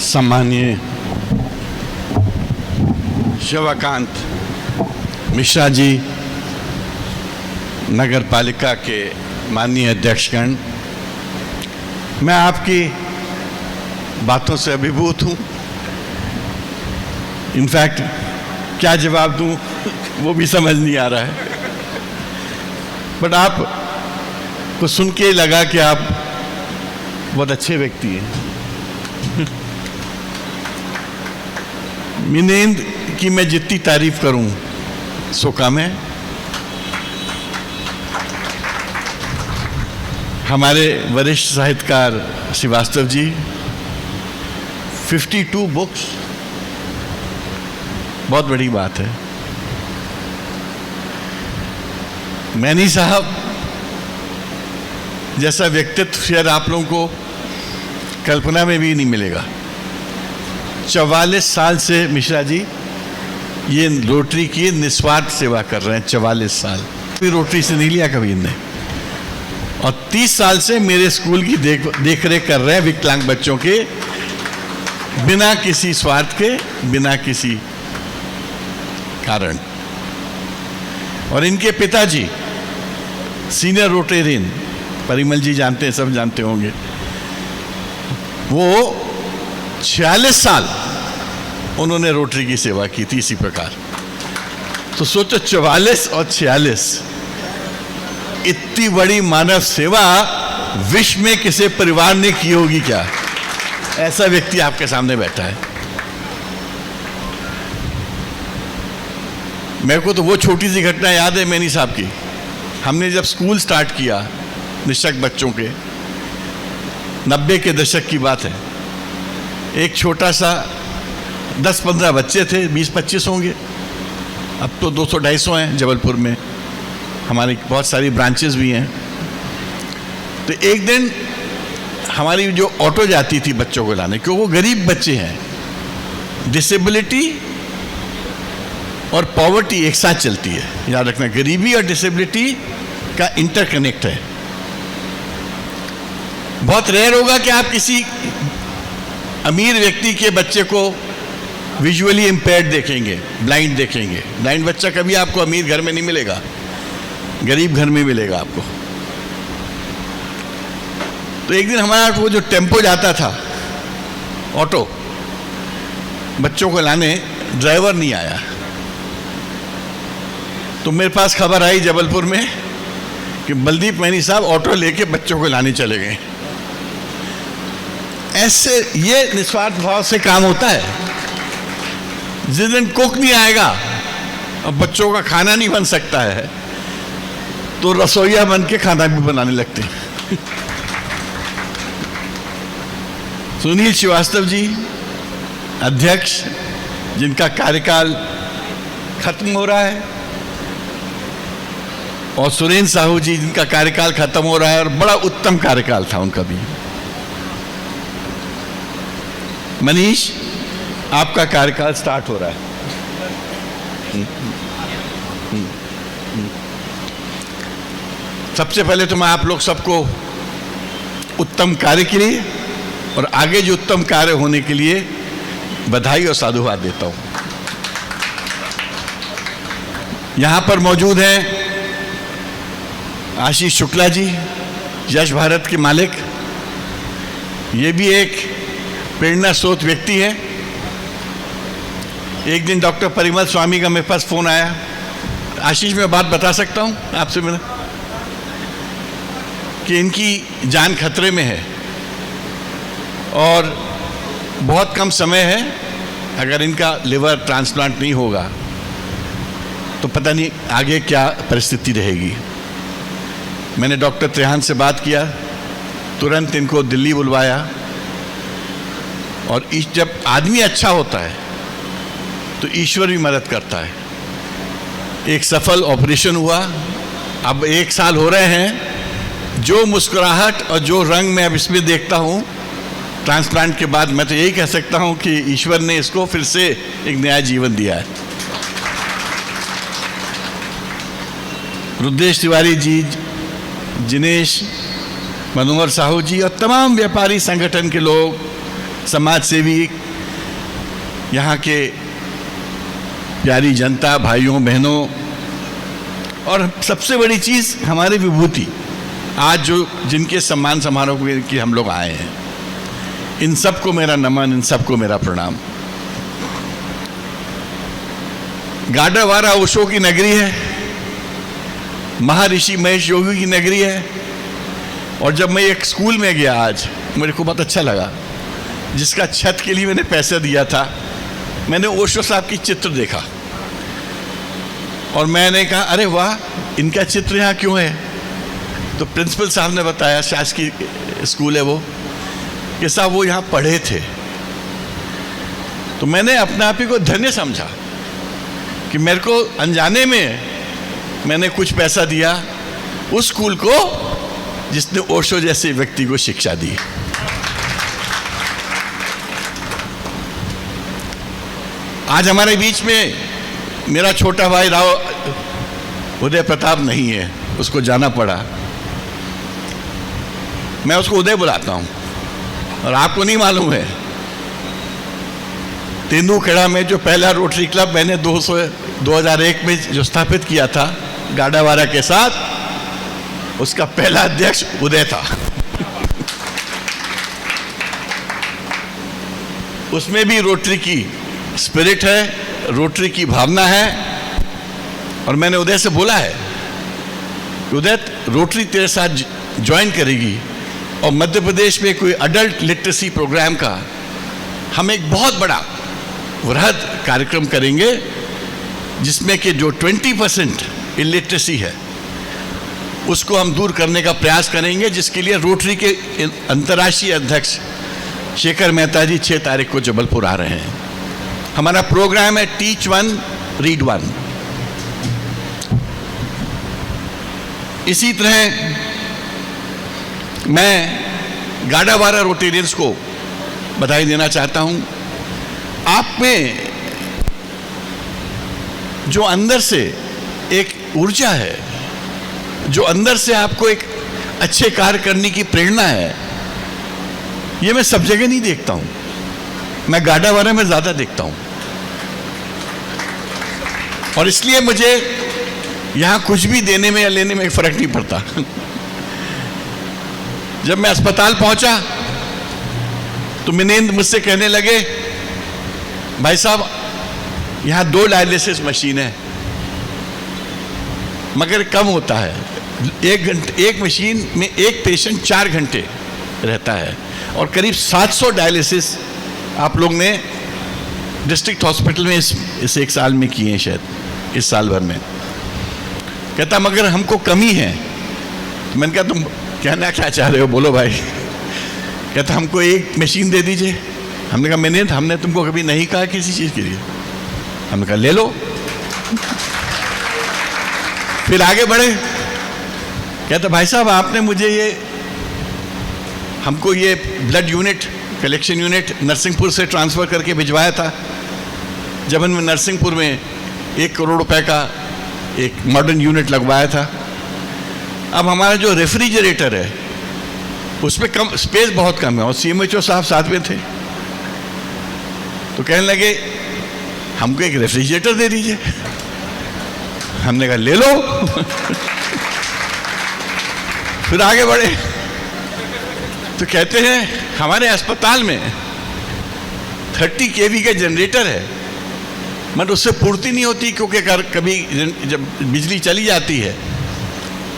सम्मानीय शिवकांत मिश्रा जी, नगर पालिका के माननीय अध्यक्षगण, मैं आपकी बातों से अभिभूत हूँ। इनफैक्ट क्या जवाब दूँ वो भी समझ नहीं आ रहा है, बट आप को सुन के लगा कि आप बहुत अच्छे व्यक्ति हैं। मिनेंद की मैं जितनी तारीफ करूं सो कम है। हमारे वरिष्ठ साहित्यकार श्रीवास्तव जी, 52 बुक्स, बहुत बड़ी बात है। मैनी साहब जैसा व्यक्तित्व शायद आप लोगों को कल्पना में भी नहीं मिलेगा। 44 साल से मिश्रा जी ये रोटरी की निस्वार्थ सेवा कर रहे हैं। 44 साल रोटरी से नहीं लिया कभी इनने, और 30 साल से मेरे स्कूल की देख रेख कर रहे हैं विकलांग बच्चों के, बिना किसी स्वार्थ के, बिना किसी कारण। और इनके पिताजी सीनियर रोटेरियन, परिमल जी जानते हैं, सब जानते होंगे, वो 46 साल उन्होंने रोटरी की सेवा की थी इसी प्रकार। तो सोचो 44 और 46, इतनी बड़ी मानव सेवा विश्व में किसी परिवार ने की होगी क्या? ऐसा व्यक्ति आपके सामने बैठा है। मेरे को तो वो छोटी सी घटना याद है मैनी साहब की। हमने जब स्कूल स्टार्ट किया निःशक्त बच्चों के, 90 के दशक की बात है, एक छोटा सा 10-15 बच्चे थे, 20-25 होंगे, अब तो 200-250 हैं जबलपुर में, हमारी बहुत सारी ब्रांचेस भी हैं। तो एक दिन हमारी जो ऑटो जाती थी बच्चों को लाने, क्योंकि वो गरीब बच्चे हैं, डिसेबिलिटी और पॉवर्टी एक साथ चलती है, याद रखना, गरीबी और डिसेबिलिटी का इंटरकनेक्ट है। बहुत रेयर होगा कि आप किसी अमीर व्यक्ति के बच्चे को विजुअली इम्पेयर्ड देखेंगे, ब्लाइंड देखेंगे। ब्लाइंड बच्चा कभी आपको अमीर घर में नहीं मिलेगा, गरीब घर में मिलेगा आपको। तो एक दिन हमारा वो जो टेम्पो जाता था ऑटो बच्चों को लाने, ड्राइवर नहीं आया। तो मेरे पास खबर आई जबलपुर में कि बलदीप मैनी साहब ऑटो लेके बच्चों को लाने चले गए। ऐसे ये निस्वार्थ भाव से काम होता है। जिस दिन कुक नहीं आएगा और बच्चों का खाना नहीं बन सकता है, तो रसोइया बन के खाना भी बनाने लगते हैं। सुनील श्रीवास्तव जी अध्यक्ष, जिनका कार्यकाल खत्म हो रहा है, और सुरेंद्र साहू जी जिनका कार्यकाल खत्म हो रहा है, और बड़ा उत्तम कार्यकाल था उनका भी। मनीष, आपका कार्यकाल स्टार्ट हो रहा है। सबसे पहले तो मैं आप लोग सबको उत्तम कार्य के लिए और आगे जो उत्तम कार्य होने के लिए बधाई और साधुवाद देता हूं। यहां पर मौजूद हैं आशीष शुक्ला जी, यश भारत के मालिक। ये भी एक प्रेरणा स्रोत व्यक्ति है। एक दिन डॉक्टर परिमल स्वामी का मेरे पास फोन आया, आशीष मैं बात बता सकता हूँ आपसे मेरा कि इनकी जान खतरे में है और बहुत कम समय है। अगर इनका लिवर ट्रांसप्लांट नहीं होगा तो पता नहीं आगे क्या परिस्थिति रहेगी। मैंने डॉक्टर त्रेहान से बात किया, तुरंत इनको दिल्ली बुलवाया और जब आदमी अच्छा होता है तो ईश्वर भी मदद करता है। एक सफल ऑपरेशन हुआ, अब 1 साल हो रहे हैं। जो मुस्कुराहट और जो रंग मैं अब इसमें देखता हूँ ट्रांसप्लांट के बाद, मैं तो यही कह सकता हूँ कि ईश्वर ने इसको फिर से एक नया जीवन दिया है। रुद्रेश तिवारी जी, जिनेश, मनोहर साहू जी और तमाम व्यापारी संगठन के लोग, समाज सेवी, यहाँ के प्यारी जनता, भाइयों बहनों, और सबसे बड़ी चीज़ हमारी विभूति, आज जो जिनके सम्मान समारोह के हम लोग आए हैं, इन सबको मेरा नमन, इन सबको मेरा प्रणाम। गाडावारा ओशो की नगरी है, महर्षि महेश योगी की नगरी है। और जब मैं एक स्कूल में गया आज, मेरे को बहुत अच्छा लगा, जिसका छत के लिए मैंने पैसा दिया था। मैंने ओशो साहब की चित्र देखा और मैंने कहा अरे वाह, इनका चित्र यहाँ क्यों है? तो प्रिंसिपल साहब ने बताया, शासकीय स्कूल है वो, कि साहब वो यहाँ पढ़े थे। तो मैंने अपने आप ही को धन्य समझा कि मेरे को अनजाने में मैंने कुछ पैसा दिया उस स्कूल को जिसने ओशो जैसे व्यक्ति को शिक्षा दी। आज हमारे बीच में मेरा छोटा भाई राव उदय प्रताप नहीं है, उसको जाना पड़ा। मैं उसको उदय बुलाता हूं और आपको नहीं मालूम है, तेंदुखेड़ा में जो पहला रोटरी क्लब मैंने 2001 में जो स्थापित किया था गाडावारा के साथ, उसका पहला अध्यक्ष उदय था। उसमें भी रोटरी की स्पिरिट है, रोटरी की भावना है। और मैंने उदय से बोला है कि उदय, रोटरी तेरे साथ ज्वाइन करेगी और मध्य प्रदेश में कोई अडल्ट लिटरेसी प्रोग्राम का हम एक बहुत बड़ा वृहद कार्यक्रम करेंगे, जिसमें कि जो 20% इलिटरेसी है उसको हम दूर करने का प्रयास करेंगे, जिसके लिए रोटरी के अंतर्राष्ट्रीय अध्यक्ष शेखर मेहता जी 6 तारीख को जबलपुर आ रहे हैं। हमारा प्रोग्राम है टीच 1 रीड 1। इसी तरह मैं गाडावारा रोटेरियंस को बधाई देना चाहता हूं। आप में जो अंदर से एक ऊर्जा है, जो अंदर से आपको एक अच्छे कार्य करने की प्रेरणा है, ये मैं सब जगह नहीं देखता हूं, मैं गाडावारा में ज्यादा देखता हूं। और इसलिए मुझे यहां कुछ भी देने में या लेने में फर्क नहीं पड़ता। जब मैं अस्पताल पहुंचा तो मिनेंद्र मुझसे कहने लगे, भाई साहब यहां 2 डायलिसिस मशीन है, मगर कम होता है। 1 घंटे एक मशीन में एक पेशेंट 4 घंटे रहता है, और करीब 700 डायलिसिस आप लोग ने डिस्ट्रिक्ट हॉस्पिटल में इस 1 साल में किए हैं, शायद इस साल भर में। कहता मगर हमको कमी है। मैंने कहा तुम कहना क्या चाह रहे हो, बोलो भाई। कहता हमको एक मशीन दे दीजिए। हमने कहा हमने तुमको कभी नहीं कहा किसी चीज़ के लिए। हमने कहा ले लो। फिर आगे बढ़े। कहता भाई साहब आपने मुझे हमको ये blood unit, collection unit Narsinghpur से ट्रांसफ़र करके भिजवाया था, जब हमने नरसिंहपुर में 1 करोड़ रुपए का एक मॉडर्न यूनिट लगवाया था। अब हमारा जो रेफ्रिजरेटर है उसमें कम स्पेस, बहुत कम है, और CMHO साहब साथ में थे। तो कहने लगे हमको एक रेफ्रिजरेटर दे दीजिए। हमने कहा ले लो। फिर आगे बढ़े तो कहते हैं हमारे अस्पताल में 30 kV का जनरेटर है, मतलब उससे पूर्ति नहीं होती, क्योंकि अगर कभी जब बिजली चली जाती है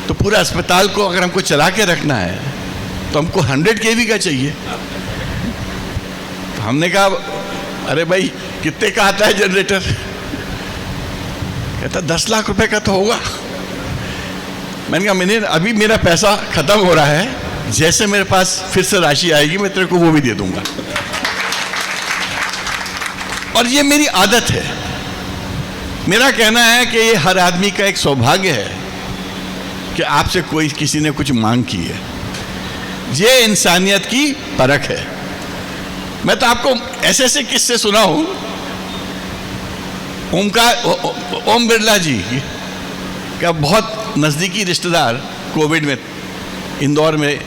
तो पूरा अस्पताल को अगर हमको चला के रखना है तो हमको 100 kV का चाहिए। तो हमने कहा अरे भाई कितने का आता है जनरेटर? कहता 10 लाख रुपए का तो होगा। मैंने कहा अभी मेरा पैसा खत्म हो रहा है, जैसे मेरे पास फिर से राशि आएगी मैं तेरे को वो भी दे दूंगा। और ये मेरी आदत है। मेरा कहना है कि ये हर आदमी का एक सौभाग्य है कि आपसे कोई किसी ने कुछ मांग की है। ये इंसानियत की परख है। मैं तो आपको ऐसे ऐसे किस्से सुना हूं। ओम बिरला जी का बहुत नजदीकी रिश्तेदार कोविड में इंदौर में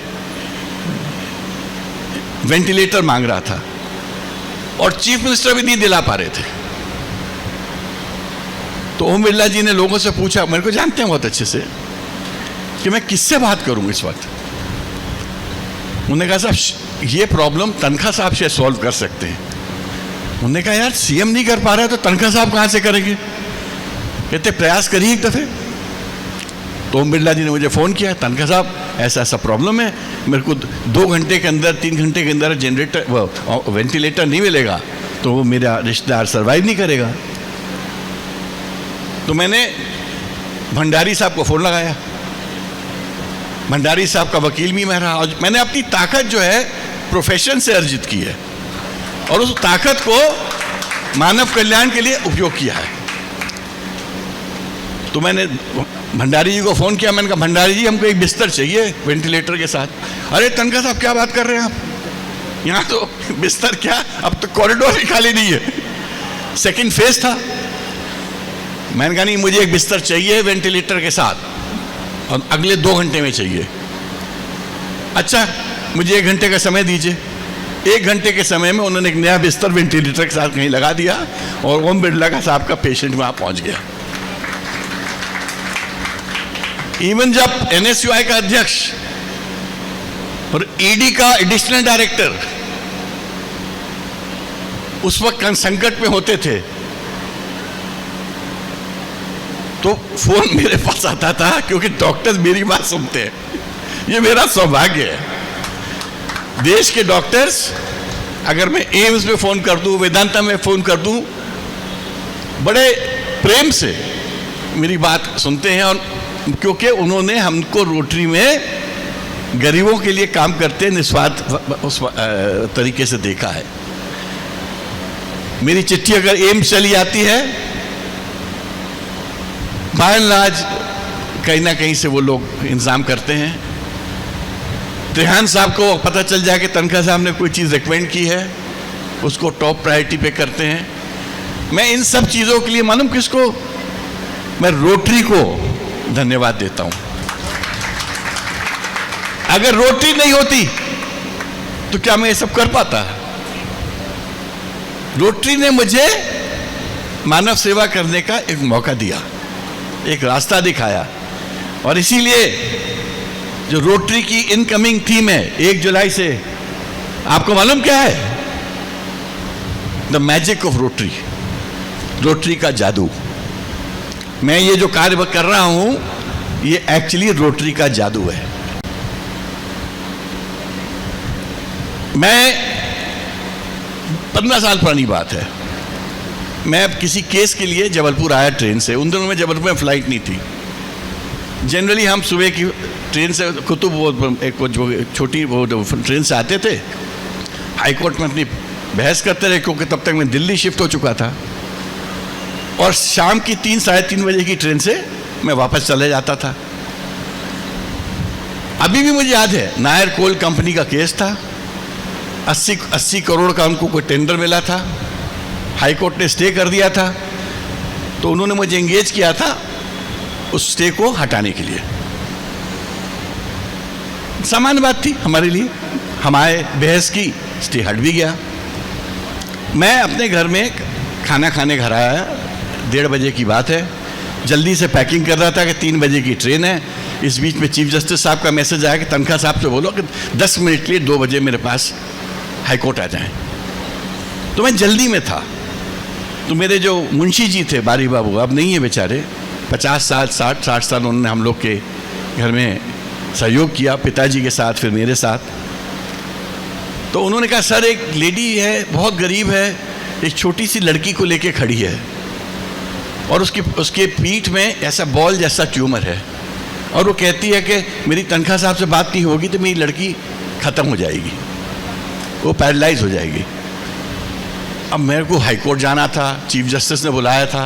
वेंटिलेटर मांग रहा था और चीफ मिनिस्टर भी नहीं दिला पा रहे थे। तो ओम बिरला जी ने लोगों से पूछा, मेरे को जानते हैं बहुत अच्छे से, कि मैं किससे बात करूं इस वक्त। उन्होंने कहा साहब ये प्रॉब्लम तनखा साहब से सॉल्व कर सकते हैं। उन्होंने कहा यार सीएम नहीं कर पा रहा है तो तनखा साहब कहां से करेंगे? कहते प्रयास करिए एक दफे। तो ओम बिरला जी ने मुझे फ़ोन किया, तनखा साहब ऐसा ऐसा प्रॉब्लम है, मेरे को 2 घंटे के अंदर 3 घंटे के अंदर जनरेटर वेंटिलेटर नहीं मिलेगा तो वो मेरा रिश्तेदार सर्वाइव नहीं करेगा। तो मैंने भंडारी साहब को फ़ोन लगाया। भंडारी साहब का वकील भी मैं रहा और मैंने अपनी ताकत जो है प्रोफेशन से अर्जित की है और उस ताकत को मानव कल्याण के लिए उपयोग किया है। तो मैंने भंडारी जी को फ़ोन किया। मैंने कहा भंडारी जी हमको एक बिस्तर चाहिए वेंटिलेटर के साथ। अरे तनखा साहब क्या बात कर रहे हैं आप, यहाँ तो बिस्तर क्या, अब तो कॉरिडोर ही खाली नहीं है। सेकंड फेज था। मैंने कहा नहीं मुझे एक बिस्तर चाहिए वेंटिलेटर के साथ और अगले 2 घंटे में चाहिए। अच्छा मुझे 1 घंटे का समय दीजिए। 1 घंटे के समय में उन्होंने एक नया बिस्तर वेंटिलेटर के साथ कहीं लगा दिया और ओम बिरला का साहब का पेशेंट वहां पहुंच गया। इवन जब एनएसयूआई का अध्यक्ष और ईडी का एडिशनल डायरेक्टर उस वक्त संकट में होते थे तो फोन मेरे पास आता था, क्योंकि डॉक्टर्स मेरी बात सुनते हैं। ये मेरा सौभाग्य है। देश के डॉक्टर्स, अगर मैं एम्स में फोन कर दूं, वेदांता में फोन कर दूं, बड़े प्रेम से मेरी बात सुनते हैं। और क्योंकि उन्होंने हमको रोटरी में गरीबों के लिए काम करते निस्वार्थ उस तरीके से देखा है। मेरी चिट्ठी अगर एम्स चली आती है, बाय एंड लार्ज कहीं ना कहीं से वो लोग इंतजाम करते हैं। त्रिहान साहब को पता चल जाए कि तनखा साहब ने कोई चीज़ रिकमेंड की है, उसको टॉप प्रायोरिटी पे करते हैं। मैं इन सब चीज़ों के लिए मालूम किसको, मैं रोटरी को धन्यवाद देता हूं। अगर रोटरी नहीं होती तो क्या मैं ये सब कर पाता? रोटरी ने मुझे मानव सेवा करने का एक मौका दिया, एक रास्ता दिखाया। और इसीलिए जो रोटरी की इनकमिंग थीम है 1 जुलाई से, आपको मालूम क्या है? The magic of rotary, rotary का जादू। मैं ये जो कार्य कर रहा हूं ये एक्चुअली रोटरी का जादू है। मैं 15 साल पुरानी बात है, मैं किसी केस के लिए जबलपुर आया ट्रेन से। उन दिनों में जबलपुर में फ्लाइट नहीं थी। जनरली हम सुबह की ट्रेन से कुतुब एक जो छोटी वो ट्रेन से आते थे, हाईकोर्ट में अपनी बहस करते रहे, क्योंकि तब तक मैं दिल्ली शिफ्ट हो चुका था। और शाम की 3 साढ़े 3 बजे की ट्रेन से मैं वापस चले जाता था। अभी भी मुझे याद है, नायर कोल कंपनी का केस था। 80 करोड़ का उनको कोई टेंडर मिला था, हाईकोर्ट ने स्टे कर दिया था। तो उन्होंने मुझे एंगेज किया था उस स्टे को हटाने के लिए। सामान्य बात थी हमारे लिए, हमारे बहस की, स्टे हट भी गया। मैं अपने घर में खाना खाने घर आया, 1:30 बजे की बात है। जल्दी से पैकिंग कर रहा था कि 3 बजे की ट्रेन है। इस बीच में चीफ जस्टिस साहब का मैसेज आया कि तनखा साहब से बोलो कि 10 मिनट के लिए 2 बजे मेरे पास हाईकोर्ट आ जाएं। तो मैं जल्दी में था। तो मेरे जो मुंशी जी थे बारी बाबू, अब नहीं है बेचारे, 50 साल 60 साल उन्होंने हम लोग के घर में सहयोग किया, पिताजी के साथ फिर मेरे साथ। तो उन्होंने कहा सर एक लेडी है बहुत गरीब है, एक छोटी सी लड़की को लेके खड़ी है और उसके पीठ में ऐसा बॉल जैसा ट्यूमर है और वो कहती है कि मेरी तनख्वाह साहब से बात नहीं होगी तो मेरी लड़की ख़त्म हो जाएगी, वो पैरालाइज हो जाएगी। अब मेरे को हाई कोर्ट जाना था, चीफ जस्टिस ने बुलाया था,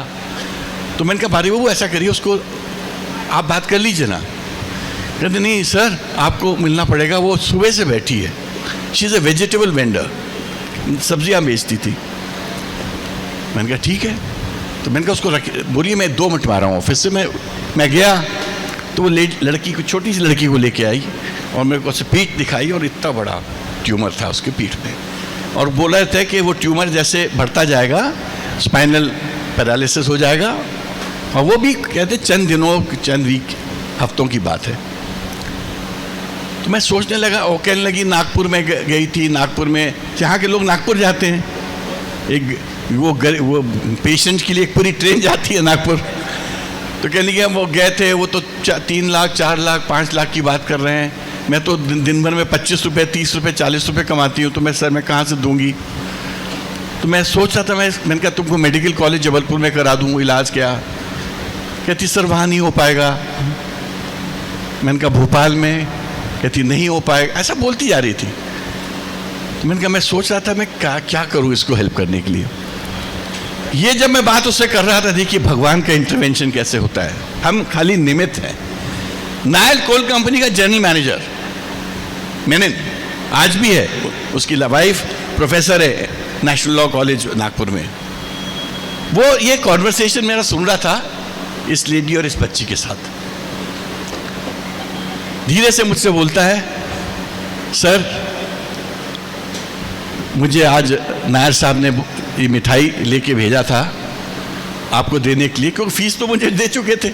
तो मैंने कहा बारी बाबू ऐसा करिए उसको आप बात कर लीजिए ना। कहते नहीं सर आपको मिलना पड़ेगा, वो सुबह से बैठी है, she is a vegetable vendor, सब्जियां बेचती थी। मैंने कहा ठीक है, तो मैंने कहा उसको बोलिए मैं 2 मिनट में आ रहा हूँ ऑफिस से। मैं गया तो वो लड़की को, छोटी सी लड़की को लेके आई और मेरे को पीठ दिखाई और इतना बड़ा ट्यूमर था उसके पीठ में, और बोल रहे थे कि वो ट्यूमर जैसे बढ़ता जाएगा स्पाइनल पैरालिसिस हो जाएगा, और वो भी कहते चंद दिनों, चंद वीक, हफ्तों की बात है। तो मैं सोचने लगा, वो कहने लगी नागपुर में गई थी, नागपुर में यहाँ के लोग नागपुर जाते हैं, एक वो पेशेंट के लिए एक पूरी ट्रेन जाती है नागपुर। तो कहने लगी वो गए थे, वो तो 3 लाख 4 लाख 5 लाख की बात कर रहे हैं, मैं तो दिन भर में 25 रुपये 30 रुपये 40 रुपये कमाती हूँ, तो मैं सर मैं कहाँ से दूंगी। तो मैं सोच रहा था, मैंने कहा तुमको मेडिकल कॉलेज जबलपुर में करा दूँ इलाज, क्या? कहती सर वहाँ नहीं हो पाएगा। मैंने कहा भोपाल में? कहती नहीं हो पाएगा, ऐसा बोलती जा रही थी। मैंने कहा मैं सोच रहा था मैं क्या करूँ इसको हेल्प करने के लिए। ये जब मैं बात उससे कर रहा था, देखिए भगवान का इंटरवेंशन कैसे होता है, हम खाली निमित्त हैं। नायल कोल कंपनी का जनरल मैनेजर मैंने आज भी है, उसकी वाइफ प्रोफेसर है नेशनल लॉ कॉलेज नागपुर में। वो ये कॉन्वर्सेशन मेरा सुन रहा था इस लेडी और इस बच्ची के साथ। धीरे से मुझसे बोलता है सर मुझे आज नायर साहब ने ये मिठाई लेके भेजा था आपको देने के लिए, क्योंकि फीस तो मुझे दे चुके थे।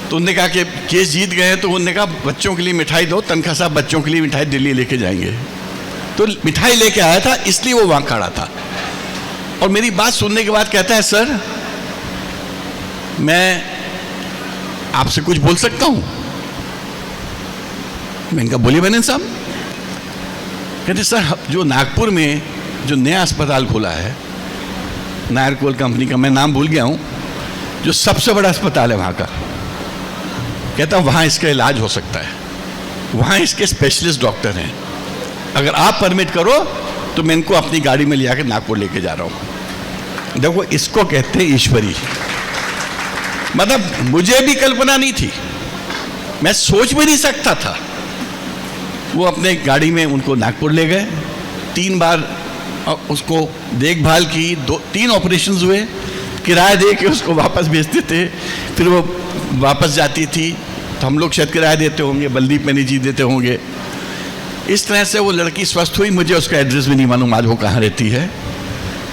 तो उन्होंने कहा कि केस जीत गए हैं, तो उन्होंने कहा बच्चों के लिए मिठाई दो, तनख्वाह साहब बच्चों के लिए मिठाई दिल्ली लेके जाएंगे। तो मिठाई लेके आया था, इसलिए वो वहाँ खड़ा था। और मेरी बात सुनने के बाद कहता है सर मैं आपसे कुछ बोल सकता हूँ? मैंने कहा बोलिए मैनन साहब। कहते सर जो नागपुर में जो नया अस्पताल खोला है नायर कोल कंपनी का, मैं नाम भूल गया हूँ, जो सबसे बड़ा अस्पताल है वहाँ का, कहता वहाँ इसका इलाज हो सकता है, वहाँ इसके स्पेशलिस्ट डॉक्टर हैं, अगर आप परमिट करो तो मैं इनको अपनी गाड़ी में ले आकर नागपुर लेके जा रहा हूँ। देखो इसको कहते हैं ईश्वरी। मतलब मुझे भी कल्पना नहीं थी, मैं सोच भी नहीं सकता था। वो अपने गाड़ी में उनको नागपुर ले गए, 3 बार उसको देखभाल की, 3 ऑपरेशंस हुए, किराया दे के उसको वापस भेजते थे, फिर वो वापस जाती थी, तो हम लोग शायद किराया देते होंगे, बलदीप मैनी जी देते होंगे। इस तरह से वो लड़की स्वस्थ हुई। मुझे उसका एड्रेस भी नहीं मालूम आज वो कहाँ रहती है,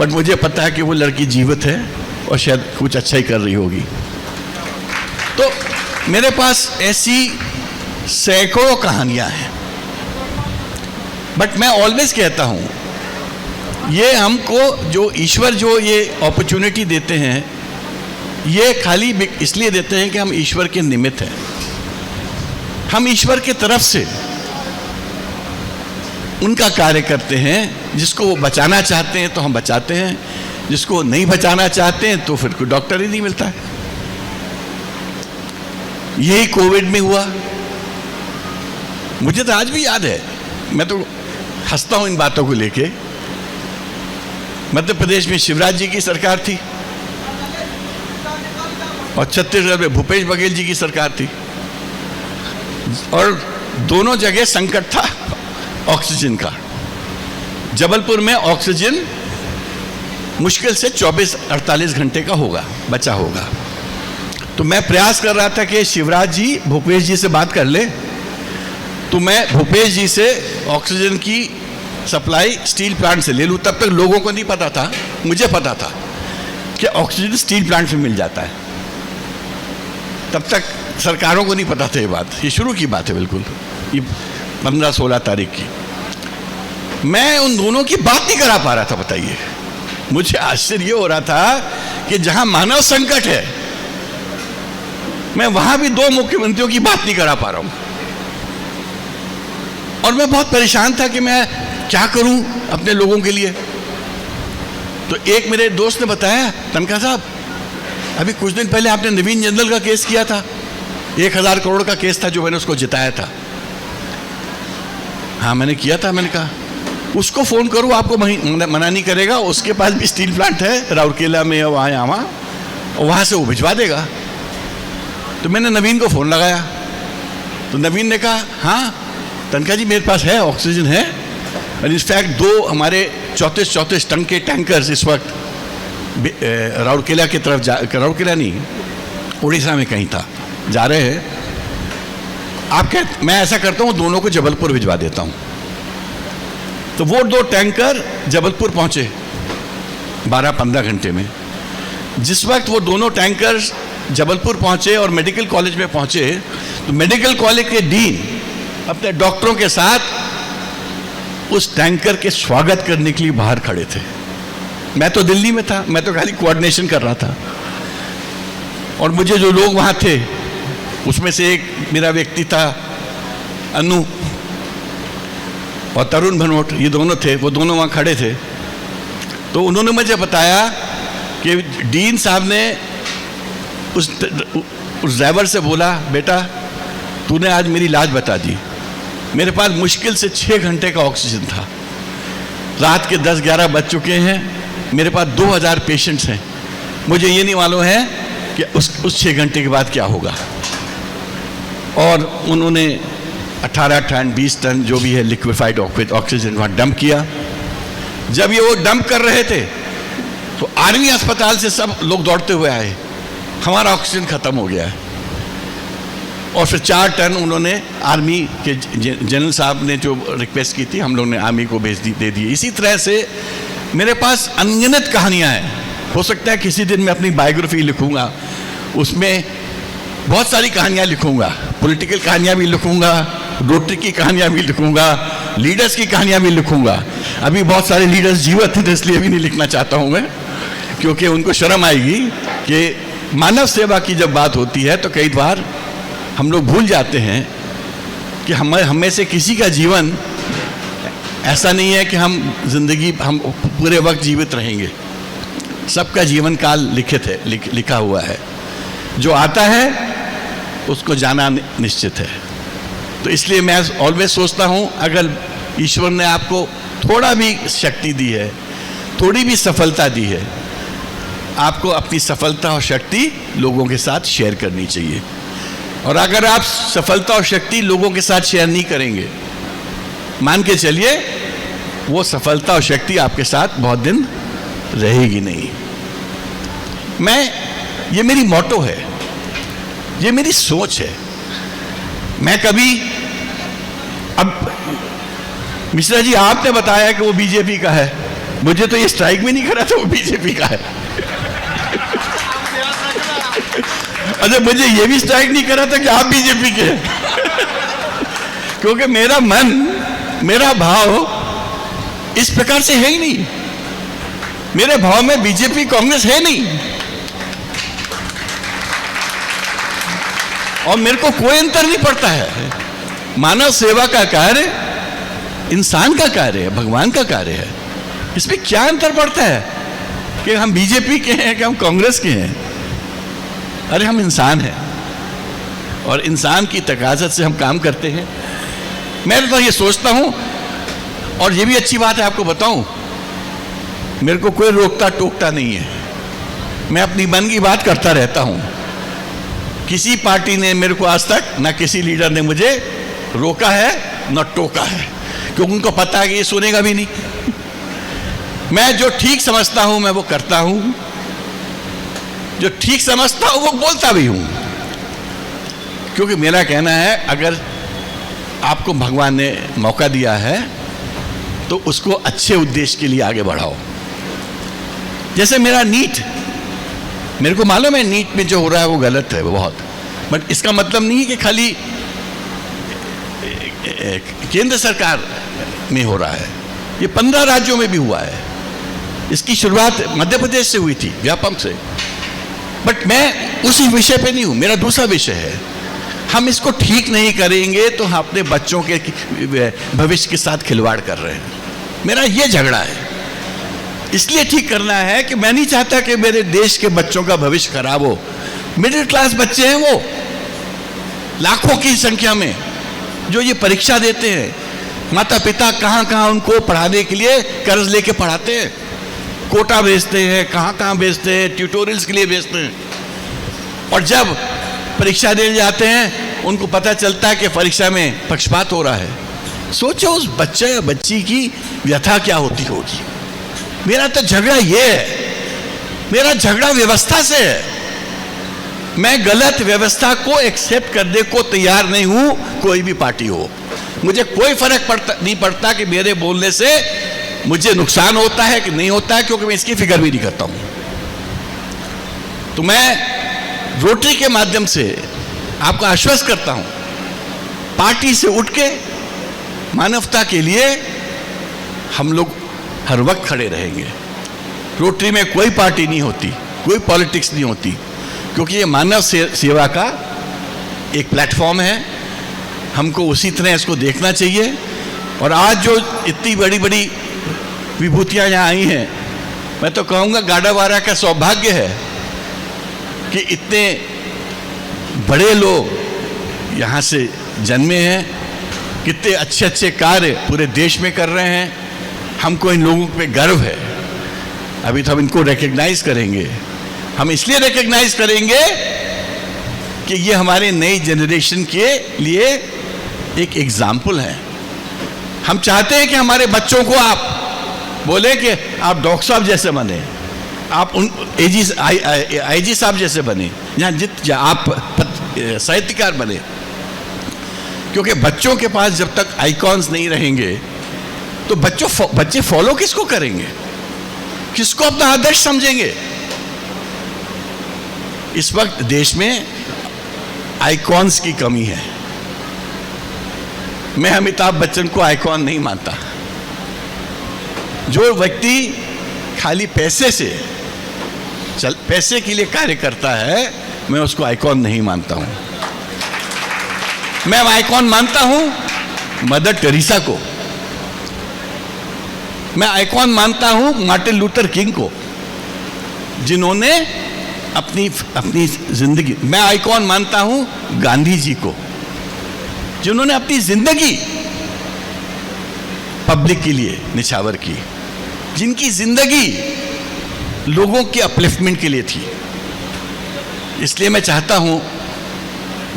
बट मुझे पता है कि वो लड़की जीवित है और शायद कुछ अच्छा ही कर रही होगी। तो मेरे पास ऐसी सैकड़ों कहानियाँ हैं, बट मैं ऑलवेज कहता हूँ ये हमको जो ईश्वर जो ये अपॉर्चुनिटी देते हैं, ये खाली इसलिए देते हैं कि हम ईश्वर के निमित्त हैं। हम ईश्वर के तरफ से उनका कार्य करते हैं, जिसको वो बचाना चाहते हैं तो हम बचाते हैं, जिसको नहीं बचाना चाहते हैं तो फिर कोई डॉक्टर ही नहीं मिलता है। यही कोविड में हुआ, मुझे तो आज भी याद है, मैं तो हंसता हूं इन बातों को लेके। मध्य प्रदेश में शिवराज जी की सरकार थी और छत्तीसगढ़ में भूपेश बघेल जी की सरकार थी, और दोनों जगह संकट था ऑक्सीजन का। जबलपुर में ऑक्सीजन मुश्किल से 24-48 घंटे का होगा, बचा होगा। तो मैं प्रयास कर रहा था कि शिवराज जी भूपेश जी से बात कर ले, तो मैं भूपेश जी से ऑक्सीजन की सप्लाई स्टील प्लांट से ले लूँ। तब तक लोगों को नहीं पता था, मुझे पता था कि ऑक्सीजन स्टील प्लांट से मिल जाता है। तब तक सरकारों को नहीं पता था ये बात, ये शुरू की बात है बिल्कुल, ये 15-16 तारीख की। मैं उन दोनों की बात नहीं करा पा रहा था, बताइए। मुझे आश्चर्य हो रहा था कि जहां मानव संकट है मैं वहां भी 2 मुख्यमंत्रियों की बात नहीं करा पा रहा हूं। और मैं बहुत परेशान था कि मैं क्या करूं अपने लोगों के लिए। तो एक मेरे दोस्त ने बताया, तनखा साहब, अभी कुछ दिन पहले आपने नवीन जिंदल का केस किया था, 1000 करोड़ का केस था जो मैंने उसको जिताया था। हाँ मैंने किया था। मैंने कहा उसको फोन करूं, आपको मना नहीं करेगा, उसके पास भी स्टील प्लांट है राउरकेला में और वहां से वो भिजवा देगा। तो मैंने नवीन को फोन लगाया तो नवीन ने कहा हाँ तनखा जी मेरे पास है, ऑक्सीजन है। और इनफैक्ट 2 हमारे 34 टन के टैंकर्स इस वक्त राउरकेला की तरफ राउरकेला नहीं, उड़ीसा में कहीं था, जा रहे हैं। मैं ऐसा करता हूँ दोनों को जबलपुर भिजवा देता हूँ। तो वो 2 टैंकर जबलपुर पहुंचे 12-15 घंटे में। जिस वक्त वो दोनों टैंकर जबलपुर पहुंचे और मेडिकल कॉलेज में पहुंचे तो मेडिकल कॉलेज के डीन अपने डॉक्टरों के साथ उस टैंकर के स्वागत करने के लिए बाहर खड़े थे। मैं तो दिल्ली में था, मैं तो खाली कोऑर्डिनेशन कर रहा था। और मुझे जो लोग वहां थे उसमें से एक मेरा व्यक्ति था अनु और तरुण भनोट, ये दोनों थे, वो दोनों वहां खड़े थे। तो उन्होंने मुझे बताया कि डीन साहब ने उस ड्राइवर से बोला, बेटा तूने आज मेरी लाज बता दी। मेरे पास मुश्किल से 6 घंटे का ऑक्सीजन था, रात के 10-11 बज चुके हैं, मेरे पास 2000 पेशेंट्स हैं, मुझे ये नहीं मालूम है कि उस 6 घंटे के बाद क्या होगा। और उन्होंने 18 टन 20 टन जो भी है लिक्विफाइड ऑक्सीजन वहाँ डंप किया। जब ये वो डंप कर रहे थे तो आर्मी अस्पताल से सब लोग दौड़ते हुए आए, हमारा ऑक्सीजन खत्म हो गया है। और फिर 4 टन उन्होंने आर्मी के जनरल साहब ने जो रिक्वेस्ट की थी हम लोग ने आर्मी को दे दिए। इसी तरह से मेरे पास अनगिनत कहानियाँ हैं। हो सकता है किसी दिन मैं अपनी बायोग्राफी लिखूँगा, उसमें बहुत सारी कहानियाँ लिखूँगा, पॉलिटिकल कहानियाँ भी लिखूँगा, रोटरी की कहानियाँ भी लिखूँगा, लीडर्स की कहानियाँ भी लिखूँगा। अभी बहुत सारे लीडर्स जीवित हैं इसलिए भी नहीं लिखना चाहता हूँ मैं, क्योंकि उनको शर्म आएगी कि मानव सेवा की जब बात होती है तो कई बार हम लोग भूल जाते हैं कि हमें से किसी का जीवन ऐसा नहीं है कि हम पूरे वक्त जीवित रहेंगे। सबका जीवन काल लिखा हुआ है, जो आता है उसको जाना निश्चित है। तो इसलिए मैं ऑलवेज सोचता हूँ अगर ईश्वर ने आपको थोड़ा भी शक्ति दी है, थोड़ी भी सफलता दी है, आपको अपनी सफलता और शक्ति लोगों के साथ शेयर करनी चाहिए। और अगर आप सफलता और शक्ति लोगों के साथ शेयर नहीं करेंगे, मान के चलिए वो सफलता और शक्ति आपके साथ बहुत दिन रहेगी नहीं। ये मेरी मोटो है, ये मेरी सोच है। मैं कभी अब मिश्रा जी आपने बताया कि वो बीजेपी का है, मुझे तो ये स्ट्राइक भी नहीं करा था वो बीजेपी का है। अच्छा मुझे ये भी स्ट्राइक नहीं करा था कि आप बीजेपी के हैं। क्योंकि मेरा मन, मेरा भाव इस प्रकार से है ही नहीं। मेरे भाव में बीजेपी कांग्रेस है नहीं, और मेरे को कोई अंतर नहीं पड़ता है। मानव सेवा का कार्य इंसान का कार्य है, भगवान का कार्य है। इसमें क्या अंतर पड़ता है कि हम बीजेपी के हैं कि हम कांग्रेस के हैं? अरे हम इंसान हैं और इंसान की तकाज़त से हम काम करते हैं। मैं तो ये सोचता हूं, और ये भी अच्छी बात है आपको बताऊं, मेरे को कोई रोकता टोकता नहीं है। मैं अपनी मन की बात करता रहता हूं। किसी पार्टी ने मेरे को आज तक, ना किसी लीडर ने मुझे रोका है ना टोका है, क्योंकि उनको पता है कि ये सुनेगा भी नहीं। मैं जो ठीक समझता हूं मैं वो करता हूं, जो ठीक समझता हूं वो बोलता भी हूं। क्योंकि मेरा कहना है अगर आपको भगवान ने मौका दिया है तो उसको अच्छे उद्देश्य के लिए आगे बढ़ाओ। जैसे मेरा नीट, मेरे को मालूम है नीट में जो हो रहा है वो गलत है, वो बहुत, बट इसका मतलब नहीं है कि खाली केंद्र सरकार में हो रहा है, ये 15 राज्यों में भी हुआ है। इसकी शुरुआत मध्य प्रदेश से हुई थी, व्यापम से। बट मैं उसी विषय पे नहीं हूँ, मेरा दूसरा विषय है। हम इसको ठीक नहीं करेंगे तो हम अपने बच्चों के भविष्य के साथ खिलवाड़ कर रहे हैं। मेरा ये झगड़ा है, इसलिए ठीक करना है कि मैं नहीं चाहता कि मेरे देश के बच्चों का भविष्य खराब हो। मिडिल क्लास बच्चे हैं वो, लाखों की संख्या में, जो ये परीक्षा देते हैं। माता पिता कहाँ कहाँ उनको पढ़ाने के लिए कर्ज लेके पढ़ाते हैं, कोटा भेजते हैं, कहाँ कहाँ भेजते हैं, ट्यूटोरियल्स के लिए भेजते हैं। और जब परीक्षा देने जाते हैं उनको पता चलता है कि परीक्षा में पक्षपात हो रहा है। सोचो उस बच्चे या बच्ची की व्यथा क्या होती होगी। मेरा तो झगड़ा ये है, मेरा झगड़ा व्यवस्था से है। मैं गलत व्यवस्था को एक्सेप्ट करने को तैयार नहीं हूं, कोई भी पार्टी हो। मुझे कोई फर्क नहीं पड़ता कि मेरे बोलने से मुझे नुकसान होता है कि नहीं होता है, क्योंकि मैं इसकी फिक्र भी नहीं करता हूं। तो मैं रोटरी के माध्यम से आपको आश्वस्त करता हूं, पार्टी से उठ के मानवता के लिए हम लोग हर वक्त खड़े रहेंगे। रोटरी में कोई पार्टी नहीं होती, कोई पॉलिटिक्स नहीं होती, क्योंकि ये मानव सेवा का एक प्लेटफॉर्म है। हमको उसी तरह इसको देखना चाहिए। और आज जो इतनी बड़ी बड़ी विभूतियां यहाँ आई हैं, मैं तो कहूँगा गाडावारा का सौभाग्य है कि इतने बड़े लोग यहाँ से जन्मे हैं, कितने अच्छे अच्छे कार्य पूरे देश में कर रहे हैं। हमको इन लोगों पे गर्व है। अभी तो हम इनको रिकग्नाइज करेंगे। हम इसलिए रिकग्नाइज करेंगे कि ये हमारे नई जनरेशन के लिए एक एग्जाम्पल है। हम चाहते हैं कि हमारे बच्चों को आप बोले कि आप डॉक्टर साहब जैसे बने, आप उन आईजी साहब जैसे बने, या आप साहित्यकार बने। क्योंकि बच्चों के पास जब तक आइकॉन्स नहीं रहेंगे तो बच्चे फॉलो किसको करेंगे, किसको अपना आदर्श समझेंगे। इस वक्त देश में आइकॉन्स की कमी है। मैं अमिताभ बच्चन को आइकॉन नहीं मानता। जो व्यक्ति खाली पैसे के लिए कार्य करता है, मैं उसको आइकॉन नहीं मानता हूं। मैं आइकॉन मानता हूं मदर टेरेसा को, मैं आइकॉन मानता हूं मार्टिन लूथर किंग को, जिन्होंने अपनी जिंदगी, मैं आइकॉन मानता हूं गांधी जी को, जिन्होंने अपनी जिंदगी पब्लिक के लिए निछावर की, जिनकी जिंदगी लोगों के अपलिफ्टमेंट के लिए थी। इसलिए मैं चाहता हूं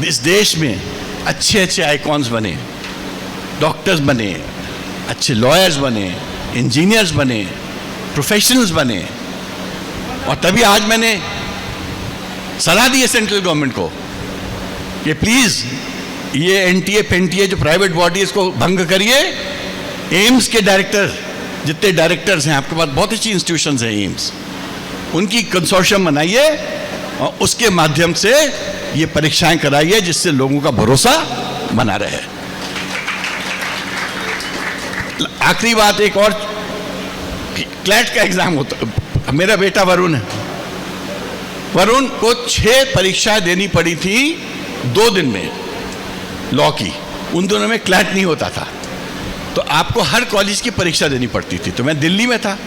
इस देश में अच्छे अच्छे आइकॉन्स बने, डॉक्टर्स बने, अच्छे लॉयर्स बने, इंजीनियर्स बने, प्रोफेशनल्स बने। और तभी आज मैंने सलाह दी है सेंट्रल गवर्नमेंट को कि प्लीज ये एनटीए पेंटीए जो प्राइवेट बॉडी, इसको भंग करिए। एम्स के डायरेक्टर, जितने डायरेक्टर्स हैं आपके पास, बहुत अच्छी इंस्टीट्यूशंस हैं एम्स, उनकी कंसोर्शियम बनाइए और उसके माध्यम से ये परीक्षाएं कराइए, जिससे लोगों का भरोसा बना रहे। आखिरी बात एक और, क्लैट का एग्जाम होता, मेरा बेटा वरुण है, वरुण को 6 परीक्षाएं देनी पड़ी थी 2 दिन में लॉ की। उन दोनों में क्लैट नहीं होता था, तो आपको हर कॉलेज की परीक्षा देनी पड़ती थी। तो मैं दिल्ली में था,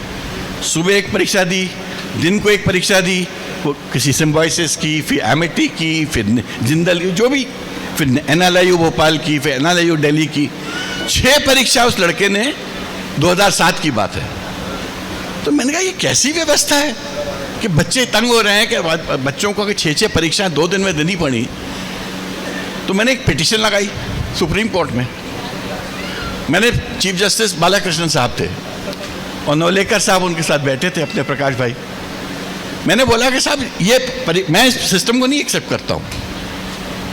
सुबह एक परीक्षा दी, दिन को एक परीक्षा दी, किसी सिम्बॉयसिस की, फिर एमिटी की, फिर जिंदल की, जो भी, फिर NLIU भोपाल की, फिर NLIU दिल्ली की। 6 परीक्षा उस लड़के ने, 2007 की बात है। तो मैंने कहा ये कैसी व्यवस्था है कि बच्चे तंग हो रहे हैं कि बच्चों को अगर 6 परीक्षाएं 2 दिन में देनी पड़ी। तो मैंने एक पिटीशन लगाई सुप्रीम कोर्ट में। मैंने चीफ जस्टिस बालाकृष्णन साहब थे और नवलेकर साहब उनके साथ बैठे थे, अपने प्रकाश भाई। मैंने बोला कि साहब ये मैं इस सिस्टम को नहीं एक्सेप्ट करता हूँ।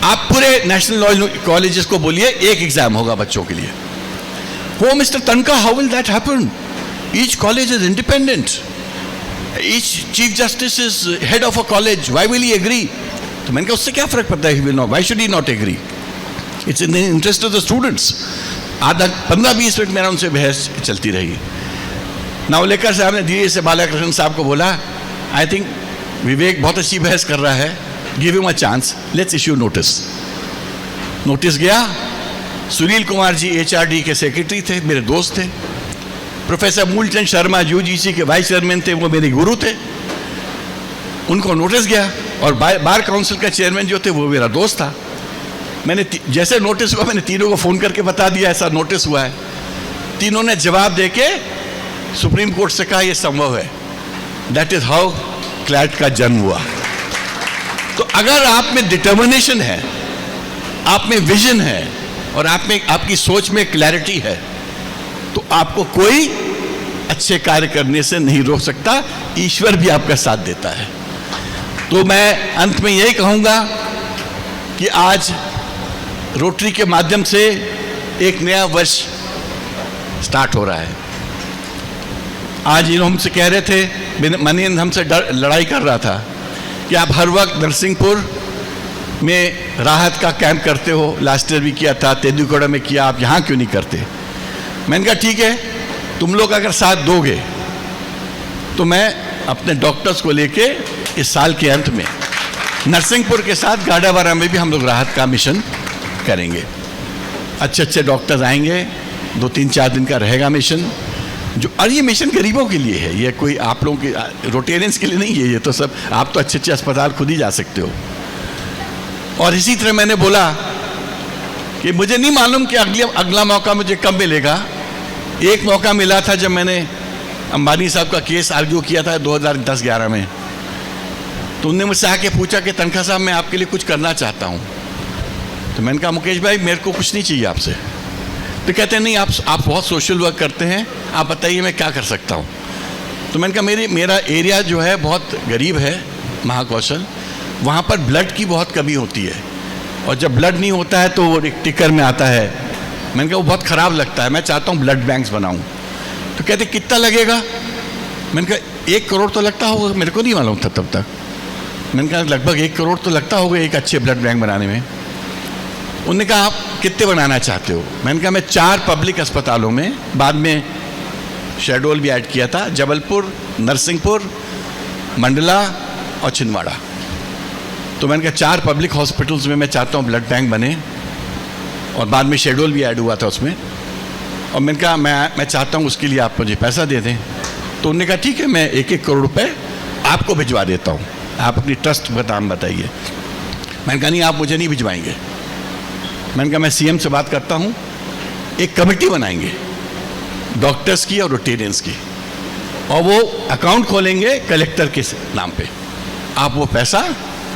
आप पूरे नेशनल लॉ कॉलेजेस को बोलिए एक एग्जाम होगा बच्चों के लिए। वो mister Tankha, how will that happen? Each college is independent, each chief justice is head of a college, why will he agree? तो मैंने कहा उससे क्या फर्क पड़ता है, he will not, why should he not agree? It's in the interest of the students. आधा 15-20 मिनट मेरा उनसे बहस चलती रही। नावलेकर साहब ने धीरे से बालाकृष्ण साहब को बोला, आई थिंक विवेक बहुत अच्छी बहस कर रहा है, give him a chance, let's issue notice. Notice गया। सुनील कुमार जी HRD के सेक्रेटरी थे, मेरे दोस्त थे। प्रोफेसर मूलचंद शर्मा UGC के वाइस चेयरमैन थे, वो मेरे गुरु थे। उनको नोटिस गया और बार काउंसिल का चेयरमैन जो थे वो मेरा दोस्त था। मैंने जैसे नोटिस हुआ मैंने तीनों को फ़ोन करके बता दिया ऐसा नोटिस हुआ है। तीनों ने जवाब देके सुप्रीम कोर्ट से कहा यह संभव है। दैट इज हाउ क्लैट का जन्म हुआ। तो अगर आप में डिटर्मिनेशन है, आप में विजन है और आप में आपकी सोच में क्लैरिटी है, तो आपको कोई अच्छे कार्य करने से नहीं रोक सकता। ईश्वर भी आपका साथ देता है। तो मैं अंत में यही कहूँगा कि आज रोटरी के माध्यम से एक नया वर्ष स्टार्ट हो रहा है। आज इन्हों हमसे कह रहे थे, मनींद्र हमसे लड़ाई कर रहा था कि आप हर वक्त नरसिंहपुर में राहत का कैंप करते हो, लास्ट ईयर भी किया था, तेंदुपत्ता में किया, आप यहाँ क्यों नहीं करते? मैंने कहा ठीक है, तुम लोग अगर साथ दोगे तो मैं अपने डॉक्टर्स को लेके इस साल के अंत में नरसिंहपुर के साथ गाडावारा में भी हम लोग राहत का मिशन करेंगे। अच्छे अच्छे डॉक्टर्स आएंगे, 2-3-4 दिन का रहेगा मिशन। और ये मिशन गरीबों के लिए है, ये कोई आप लोगों के रोटेरियंस के लिए नहीं है। ये तो सब आप तो अच्छे अच्छे अस्पताल खुद ही जा सकते हो। और इसी तरह मैंने बोला कि मुझे नहीं मालूम कि अगला मौका मुझे कब मिलेगा। एक मौका मिला था जब मैंने अंबानी साहब का केस आर्ग्यू किया था 2010-11 में। तो उन्होंने मुझसे आके पूछा कि तनखा साहब मैं आपके लिए कुछ करना चाहता हूँ। तो मैंने कहा मुकेश भाई मेरे को कुछ नहीं चाहिए आपसे। तो कहते हैं नहीं आप बहुत सोशल वर्क करते हैं, आप बताइए मैं क्या कर सकता हूँ। तो मैंने कहा मेरा एरिया जो है बहुत गरीब है, महाकौशल, वहाँ पर ब्लड की बहुत कमी होती है और जब ब्लड नहीं होता है तो वो एक टिकर में आता है। मैंने कहा वो बहुत ख़राब लगता है, मैं चाहता हूँ ब्लड बैंक्स बनाऊँ। तो कहते कितना लगेगा? मैंने कहा 1 करोड़ तो लगता होगा, मेरे को नहीं मालूम था तब तक। मैंने कहा लगभग 1 करोड़ तो लगता होगा एक अच्छे ब्लड बैंक बनाने में। उन्होंने कहा आप कितने बनाना चाहते हो? मैंने कहा मैं 4 पब्लिक अस्पतालों में, बाद में शहडोल भी ऐड किया था, जबलपुर, नरसिंहपुर, मंडला और छिंदवाड़ा। तो मैंने कहा 4 पब्लिक हॉस्पिटल्स में मैं चाहता हूँ ब्लड बैंक बने और बाद में शहडोल भी ऐड हुआ था उसमें। और मैंने कहा मैं चाहता हूँ उसके लिए आप मुझे पैसा दे दें। तो उन्होंने कहा ठीक है मैं 1-1 करोड़ रुपए आपको भिजवा देता हूँ, आप अपनी ट्रस्ट का नाम बताइए। मैंने कहा नहीं आप मुझे नहीं भिजवाएंगे। मैंने कहा मैं CM से बात करता हूँ, एक कमेटी बनाएंगे डॉक्टर्स की और रोटेरियंस की और वो अकाउंट खोलेंगे कलेक्टर के नाम पे। आप वो पैसा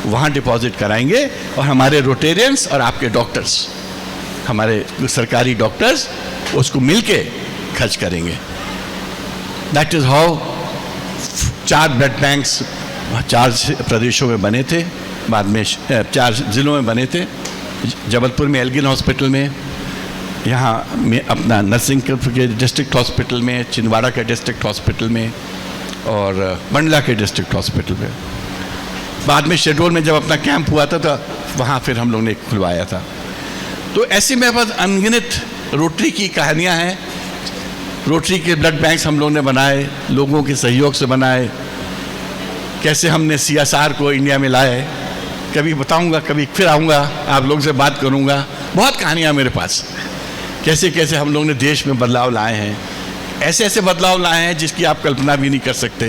वहाँ डिपॉजिट कराएंगे और हमारे रोटेरियंस और आपके डॉक्टर्स, हमारे सरकारी डॉक्टर्स उसको मिलके खर्च करेंगे। That is how 4 blood banks 4 प्रदेशों में बने थे, बाद में 4 जिलों में बने थे। जबलपुर में एल्गिन हॉस्पिटल में, यहाँ में अपना नरसिंहपुर के डिस्ट्रिक्ट हॉस्पिटल में, छिंदवाड़ा के डिस्ट्रिक्ट हॉस्पिटल में और मंडला के डिस्ट्रिक्ट हॉस्पिटल में। बाद में शहडोल में जब अपना कैंप हुआ था तो वहाँ फिर हम लोग ने खुलवाया था। तो ऐसे में बस अनगिनत रोटरी की कहानियाँ हैं। रोटरी के ब्लड बैंक्स हम लोग ने बनाए, लोगों के सहयोग से बनाए, कैसे हमने CSR को इंडिया में लाए, कभी बताऊंगा, कभी फिर आऊँगा आप लोगों से बात करूँगा। बहुत कहानियाँ मेरे पास, कैसे कैसे हम लोग ने देश में बदलाव लाए हैं, ऐसे ऐसे बदलाव लाए हैं जिसकी आप कल्पना भी नहीं कर सकते।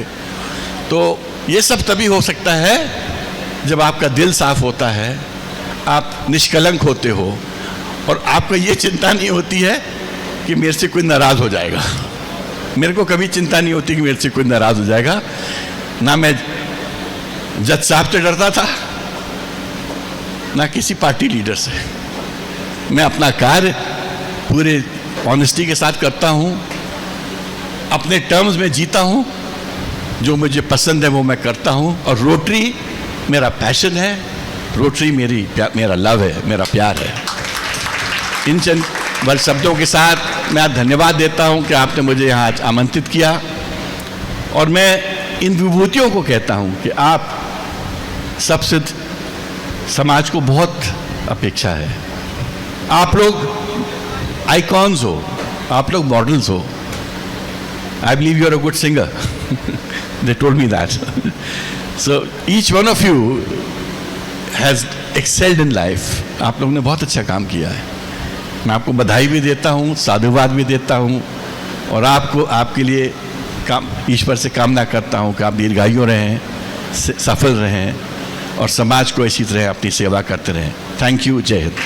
तो ये सब तभी हो सकता है जब आपका दिल साफ होता है, आप निष्कलंक होते हो और आपको ये चिंता नहीं होती है कि मेरे से कोई नाराज़ हो जाएगा। मेरे को कभी चिंता नहीं होती कि मेरे से कोई नाराज़ हो जाएगा। ना मैं जज साहब से डरता था, ना किसी पार्टी लीडर से। मैं अपना कार्य पूरे ऑनेस्टी के साथ करता हूँ, अपने टर्म्स में जीता हूँ, जो मुझे पसंद है वो मैं करता हूँ। और रोटरी मेरा पैशन है, रोटरी मेरा लव है, मेरा प्यार है। इन चंद बल शब्दों के साथ मैं धन्यवाद देता हूँ कि आपने मुझे यहाँ आज आमंत्रित किया। और मैं इन विभूतियों को कहता हूँ कि आप सबसे समाज को बहुत अपेक्षा है। आप लोग आइकॉन्स हो, आप लोग मॉडल्स हो। I believe you are a good singer. They told me that. So each one of you has excelled in life. आप लोगों ने बहुत अच्छा काम किया है. मैं आपको बधाई भी देता हूँ, साधुवाद भी देता हूँ, और आपको आपके लिए ईश्वर से कामना करता हूँ कि आप दीर्घायु रहें, सफल रहें और समाज को इसी तरह अपनी सेवा करते रहें. Thank you. जय हिंद.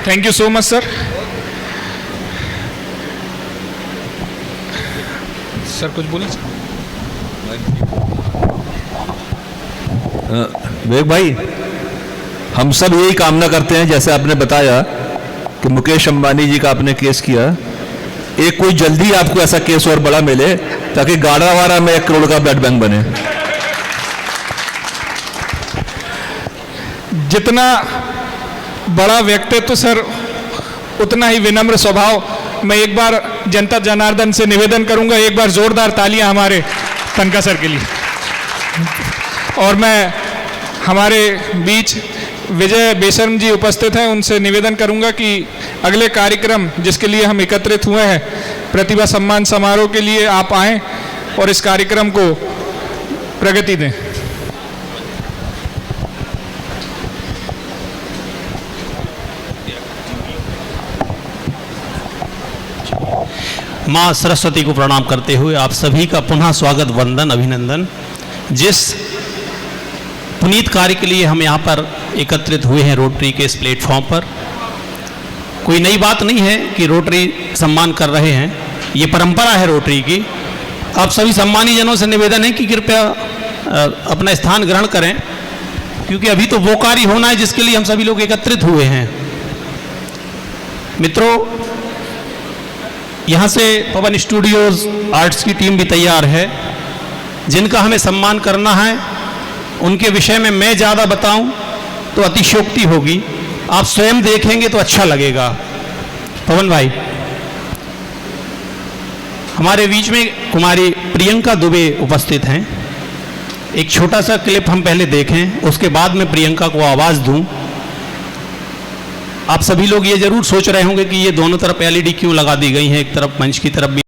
Thank you so much sir. Sir कुछ बोले? विवेक भाई, हम सब यही कामना करते हैं जैसे आपने बताया कि मुकेश अंबानी जी का आपने केस किया, एक कोई जल्दी आपको ऐसा केस और बड़ा मिले ताकि गाड़ावाड़ा में 1 करोड़ का ब्लड बैंक बने. जितना बड़ा व्यक्तित्व सर उतना ही विनम्र स्वभाव. मैं एक बार जनता जनार्दन से निवेदन करूंगा, एक बार जोरदार तालियां हमारे तनखा सर के लिए. और मैं हमारे बीच विजय बेशर्म जी उपस्थित हैं, उनसे निवेदन करूंगा कि अगले कार्यक्रम जिसके लिए हम एकत्रित हुए हैं, प्रतिभा सम्मान समारोह के लिए आप आएं और इस कार्यक्रम को प्रगति दें. माँ सरस्वती को प्रणाम करते हुए आप सभी का पुनः स्वागत, वंदन, अभिनंदन. जिस पुनीत कार्य के लिए हम यहाँ पर एकत्रित हुए हैं रोटरी के इस प्लेटफॉर्म पर, कोई नई बात नहीं है कि रोटरी सम्मान कर रहे हैं, ये परंपरा है रोटरी की. आप सभी सम्मानी जनों से निवेदन है कि कृपया अपना स्थान ग्रहण करें, क्योंकि अभी तो वो कार्य होना है जिसके लिए हम सभी लोग एकत्रित हुए हैं. मित्रों, यहाँ से पवन स्टूडियोज आर्ट्स की टीम भी तैयार है, जिनका हमें सम्मान करना है. उनके विषय में मैं ज़्यादा बताऊं तो अतिशयोक्ति होगी, आप स्वयं देखेंगे तो अच्छा लगेगा. पवन भाई, हमारे बीच में कुमारी प्रियंका दुबे उपस्थित हैं. एक छोटा सा क्लिप हम पहले देखें, उसके बाद में प्रियंका को आवाज़ दूं. आप सभी लोग ये जरूर सोच रहे होंगे कि ये दोनों तरफ LED क्यों लगा दी गई हैं, एक तरफ मंच की तरफ भी